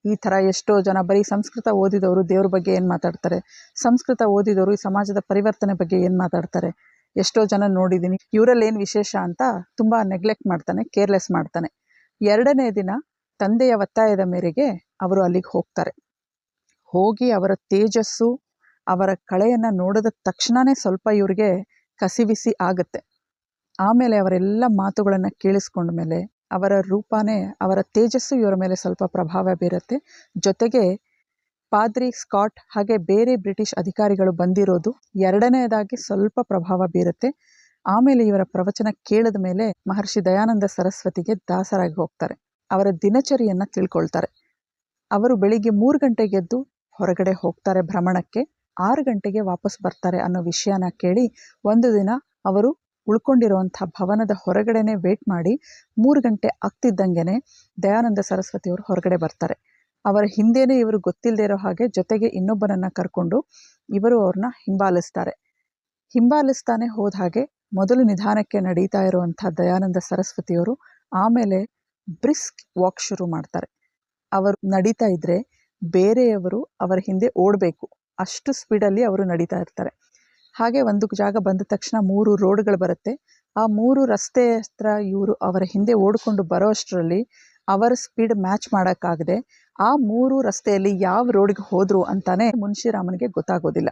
ಈ ಥರ ಎಷ್ಟೋ ಜನ ಬರೀ ಸಂಸ್ಕೃತ ಓದಿದವರು ದೇವ್ರ ಬಗ್ಗೆ ಏನು ಮಾತಾಡ್ತಾರೆ, ಸಂಸ್ಕೃತ ಓದಿದವರು ಈ ಸಮಾಜದ ಪರಿವರ್ತನೆ ಬಗ್ಗೆ ಏನು ಮಾತಾಡ್ತಾರೆ, ಎಷ್ಟೋ ಜನ ನೋಡಿದ್ದೀನಿ, ಇವರಲ್ಲಿ ಏನು ವಿಶೇಷ ಅಂತ ತುಂಬ ನೆಗ್ಲೆಕ್ಟ್ ಮಾಡ್ತಾನೆ, ಕೇರ್ಲೆಸ್ ಮಾಡ್ತಾನೆ. 2ನೇ ದಿನ ತಂದೆಯ ಒತ್ತಾಯದ ಮೇರೆಗೆ ಅವರು ಅಲ್ಲಿಗೆ ಹೋಗ್ತಾರೆ. ಹೋಗಿ ಅವರ ತೇಜಸ್ಸು, ಅವರ ಕಳೆಯನ್ನು ನೋಡಿದ ತಕ್ಷಣವೇ ಸ್ವಲ್ಪ ಇವ್ರಿಗೆ ಕಸಿವಿಸಿ ಆಗುತ್ತೆ. ಆಮೇಲೆ ಅವರೆಲ್ಲ ಮಾತುಗಳನ್ನು ಕೇಳಿಸ್ಕೊಂಡ ಮೇಲೆ ಅವರ ರೂಪನೇ, ಅವರ ತೇಜಸ್ಸು ಇವರ ಮೇಲೆ ಸ್ವಲ್ಪ ಪ್ರಭಾವ ಬೀರುತ್ತೆ. ಜೊತೆಗೆ ಪಾದ್ರಿ ಸ್ಕಾಟ್ ಹಾಗೆ ಬೇರೆ ಬ್ರಿಟಿಷ್ ಅಧಿಕಾರಿಗಳು ಬಂದಿರೋದು 2ನೇದಾಗಿ ಸ್ವಲ್ಪ ಪ್ರಭಾವ ಬೀರುತ್ತೆ. ಆಮೇಲೆ ಇವರ ಪ್ರವಚನ ಕೇಳಿದ ಮೇಲೆ ಮಹರ್ಷಿ ದಯಾನಂದ ಸರಸ್ವತಿಗೆ ದಾಸರಾಗಿ ಹೋಗ್ತಾರೆ. ಅವರ ದಿನಚರಿಯನ್ನು ತಿಳ್ಕೊಳ್ತಾರೆ. ಅವರು ಬೆಳಿಗ್ಗೆ 3 ಗಂಟೆಗೆ ಎದ್ದು ಹೊರಗಡೆ ಹೋಗ್ತಾರೆ ಭ್ರಮಣಕ್ಕೆ, 6 ಗಂಟೆಗೆ ವಾಪಸ್ ಬರ್ತಾರೆ ಅನ್ನೋ ವಿಷಯನ ಕೇಳಿ ಒಂದು ದಿನ ಅವರು ಉಳ್ಕೊಂಡಿರುವಂಥ ಭವನದ ಹೊರಗಡೆನೆ ವೇಟ್ ಮಾಡಿ 3 ಗಂಟೆ ಆಗ್ತಿದ್ದಂಗೆನೆ ದಯಾನಂದ ಸರಸ್ವತಿಯವರು ಹೊರಗಡೆ ಬರ್ತಾರೆ. ಅವರ ಹಿಂದೆನೇ ಇವರು ಗೊತ್ತಿಲ್ಲದೆ ಇರೋ ಹಾಗೆ ಜೊತೆಗೆ ಇನ್ನೊಬ್ಬನನ್ನು ಕರ್ಕೊಂಡು ಇವರು ಅವ್ರನ್ನ ಹಿಂಬಾಲಿಸ್ತಾನೆ ಹೋದ ಹಾಗೆ ಮೊದಲು ನಿಧಾನಕ್ಕೆ ನಡೀತಾ ಇರುವಂಥ ದಯಾನಂದ ಸರಸ್ವತಿಯವರು ಆಮೇಲೆ ಬ್ರಿಸ್ಕ್ ವಾಕ್ ಶುರು ಮಾಡ್ತಾರೆ. ಅವರು ನಡೀತಾ ಇದ್ರೆ ಬೇರೆಯವರು ಅವರ ಹಿಂದೆ ಓಡಬೇಕು, ಅಷ್ಟು ಸ್ಪೀಡಲ್ಲಿ ಅವರು ನಡೀತಾ ಇರ್ತಾರೆ. ಹಾಗೆ ಒಂದು ಜಾಗ ಬಂದ ತಕ್ಷಣ 3 ರೋಡ್ಗಳು ಬರುತ್ತೆ. ಆ 3 ರಸ್ತೆ ಹತ್ರ ಇವರು ಅವರ ಹಿಂದೆ ಓಡಿಕೊಂಡು ಬರೋ ಅಷ್ಟರಲ್ಲಿ ಅವರ ಸ್ಪೀಡ್ ಮ್ಯಾಚ್ ಮಾಡೋಕ್ಕಾಗದೆ ಆ 3 ರಸ್ತೆಯಲ್ಲಿ ಯಾವ ರೋಡ್ಗೆ ಹೋದ್ರು ಅಂತಾನೆ ಮುನ್ಶಿರಾಮನಿಗೆ ಗೊತ್ತಾಗೋದಿಲ್ಲ.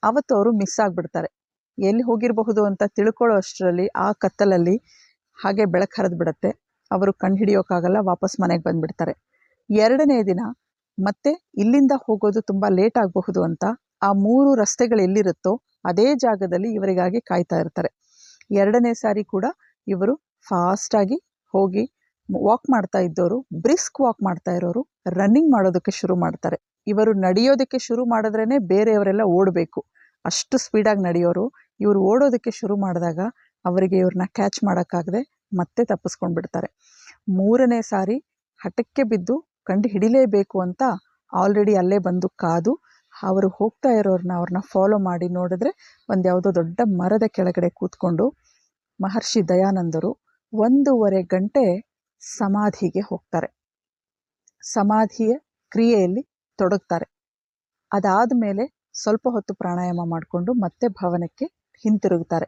ಅವತ್ತು ಅವರು ಮಿಸ್ ಆಗಿಬಿಡ್ತಾರೆ. ಎಲ್ಲಿ ಹೋಗಿರಬಹುದು ಅಂತ ತಿಳ್ಕೊಳ್ಳೋ ಅಷ್ಟರಲ್ಲಿ ಆ ಕತ್ತಲಲ್ಲಿ ಹಾಗೆ ಬೆಳಕು ಹರಿದು ಬಿಡುತ್ತೆ. ಅವರು ಕಂಡುಹಿಡಿಯೋಕ್ಕಾಗಲ್ಲ, ವಾಪಸ್ ಮನೆಗೆ ಬಂದುಬಿಡ್ತಾರೆ. 2ನೇ ದಿನ ಮತ್ತೆ ಇಲ್ಲಿಂದ ಹೋಗೋದು ತುಂಬ ಲೇಟ್ ಆಗಬಹುದು ಅಂತ ಆ 3 ರಸ್ತೆಗಳು ಎಲ್ಲಿರುತ್ತೋ ಅದೇ ಜಾಗದಲ್ಲಿ ಇವರಿಗಾಗಿ ಕಾಯ್ತಾ ಇರ್ತಾರೆ. 2ನೇ ಸಾರಿ ಕೂಡ ಇವರು ಫಾಸ್ಟಾಗಿ ಹೋಗಿ ವಾಕ್ ಮಾಡ್ತಾ ಇದ್ದವರು, ಬ್ರಿಸ್ಕ್ ವಾಕ್ ಮಾಡ್ತಾ ಇರೋರು ರನ್ನಿಂಗ್ ಮಾಡೋದಕ್ಕೆ ಶುರು ಮಾಡ್ತಾರೆ. ಇವರು ನಡೆಯೋದಕ್ಕೆ ಶುರು ಮಾಡಿದ್ರೇ ಬೇರೆಯವರೆಲ್ಲ ಓಡಬೇಕು, ಅಷ್ಟು ಸ್ಪೀಡಾಗಿ ನಡೆಯೋರು. ಇವರು ಓಡೋದಕ್ಕೆ ಶುರು ಮಾಡಿದಾಗ ಅವರಿಗೆ ಇವ್ರನ್ನ ಕ್ಯಾಚ್ ಮಾಡೋಕ್ಕಾಗದೆ ಮತ್ತೆ ತಪ್ಪಿಸ್ಕೊಂಡು ಬಿಡ್ತಾರೆ. 3ನೇ ಸಾರಿ ಹಠಕ್ಕೆ ಬಿದ್ದು ಕಂಡು ಹಿಡಿಲೇಬೇಕು ಅಂತ ಆಲ್ರೆಡಿ ಅಲ್ಲೇ ಬಂದು ಕಾದು ಅವರು ಹೋಗ್ತಾ ಅವ್ರನ್ನ ಫಾಲೋ ಮಾಡಿ ನೋಡಿದ್ರೆ ಒಂದು ಯಾವುದೋ ದೊಡ್ಡ ಮರದ ಕೆಳಗಡೆ ಕೂತ್ಕೊಂಡು ಮಹರ್ಷಿ ದಯಾನಂದರು 1.5 ಗಂಟೆ ಸಮಾಧಿಗೆ ಹೋಗ್ತಾರೆ. ಸಮಾಧಿಯ ಕ್ರಿಯೆಯಲ್ಲಿ ತೊಡಗ್ತಾರೆ. ಅದಾದ ಮೇಲೆ ಸ್ವಲ್ಪ ಹೊತ್ತು ಪ್ರಾಣಾಯಾಮ ಮಾಡಿಕೊಂಡು ಮತ್ತೆ ಭವನಕ್ಕೆ ಹಿಂತಿರುಗುತ್ತಾರೆ.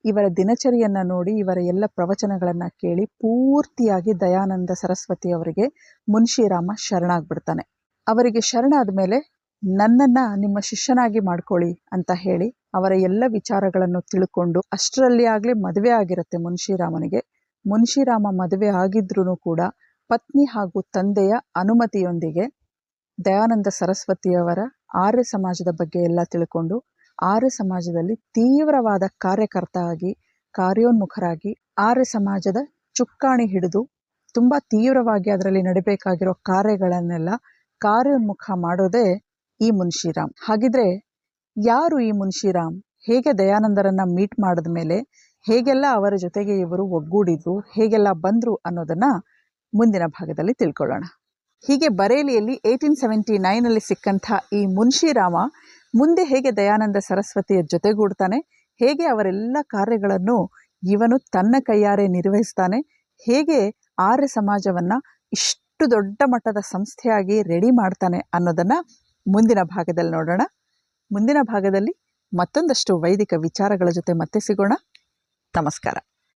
ಇವರ ದಿನಚರಿಯನ್ನು ನೋಡಿ, ಇವರ ಎಲ್ಲ ಪ್ರವಚನಗಳನ್ನು ಕೇಳಿ ಪೂರ್ತಿಯಾಗಿ ದಯಾನಂದ ಸರಸ್ವತಿಯವರಿಗೆ ಮುನ್ಶಿರಾಮ ಶರಣಾಗ್ಬಿಡ್ತಾನೆ. ಅವರಿಗೆ ಶರಣಾದ ಮೇಲೆ ನನ್ನನ್ನು ನಿಮ್ಮ ಶಿಷ್ಯನಾಗಿ ಮಾಡ್ಕೊಳ್ಳಿ ಅಂತ ಹೇಳಿ ಅವರ ಎಲ್ಲ ವಿಚಾರಗಳನ್ನು ತಿಳ್ಕೊಂಡು, ಅಷ್ಟರಲ್ಲಿ ಆಗಲೇ ಮದುವೆ ಆಗಿರುತ್ತೆ ಮುನ್ಶಿರಾಮನಿಗೆ. ಮುನ್ಶಿರಾಮ ಮದುವೆ ಆಗಿದ್ರೂ ಕೂಡ ಪತ್ನಿ ಹಾಗೂ ತಂದೆಯ ಅನುಮತಿಯೊಂದಿಗೆ ದಯಾನಂದ ಸರಸ್ವತಿಯವರ ಆರ್ಯ ಸಮಾಜದ ಬಗ್ಗೆ ಎಲ್ಲ ತಿಳ್ಕೊಂಡು ಆರ್ಯ ಸಮಾಜದಲ್ಲಿ ತೀವ್ರವಾದ ಕಾರ್ಯಕರ್ತ ಆಗಿ ಕಾರ್ಯೋನ್ಮುಖರಾಗಿ ಆರ್ಯ ಸಮಾಜದ ಚುಕ್ಕಾಣಿ ಹಿಡಿದು ತುಂಬ ತೀವ್ರವಾಗಿ ಅದರಲ್ಲಿ ನಡಿಬೇಕಾಗಿರೋ ಕಾರ್ಯಗಳನ್ನೆಲ್ಲ ಕಾರ್ಯೋನ್ಮುಖ ಮಾಡೋದೇ ಈ ಮುನ್ಶಿರಾಮ್. ಹಾಗಿದ್ರೆ ಯಾರು ಈ ಮುನ್ಶಿರಾಮ್? ಹೇಗೆ ದಯಾನಂದರನ್ನ ಮೀಟ್ ಮಾಡಿದ ಮೇಲೆ ಹೇಗೆಲ್ಲ ಅವರ ಜೊತೆಗೆ ಇವರು ಒಗ್ಗೂಡಿದ್ರು, ಹೇಗೆಲ್ಲ ಬಂದರು ಅನ್ನೋದನ್ನು ಮುಂದಿನ ಭಾಗದಲ್ಲಿ ತಿಳ್ಕೊಳ್ಳೋಣ. ಹೀಗೆ ಬರೇಲಿಯಲ್ಲಿ 1879 ಸಿಕ್ಕಂಥ ಈ ಮುನ್ಶಿರಾಮ ಮುಂದೆ ಹೇಗೆ ದಯಾನಂದ ಸರಸ್ವತಿಯ ಜೊತೆಗೂಡ್ತಾನೆ, ಹೇಗೆ ಅವರೆಲ್ಲ ಕಾರ್ಯಗಳನ್ನು ಇವನು ತನ್ನ ಕೈಯಾರೆ ನಿರ್ವಹಿಸ್ತಾನೆ, ಹೇಗೆ ಆರ್ಯ ಸಮಾಜವನ್ನು ಇಷ್ಟು ದೊಡ್ಡ ಮಟ್ಟದ ಸಂಸ್ಥೆಯಾಗಿ ರೆಡಿ ಮಾಡ್ತಾನೆ ಅನ್ನೋದನ್ನು ಮುಂದಿನ ಭಾಗದಲ್ಲಿ ನೋಡೋಣ. ಮುಂದಿನ ಭಾಗದಲ್ಲಿ ಮತ್ತೊಂದಷ್ಟು ವೈದಿಕ ವಿಚಾರಗಳ ಜೊತೆ ಮತ್ತೆ ಸಿಗೋಣ. ನಮಸ್ಕಾರ.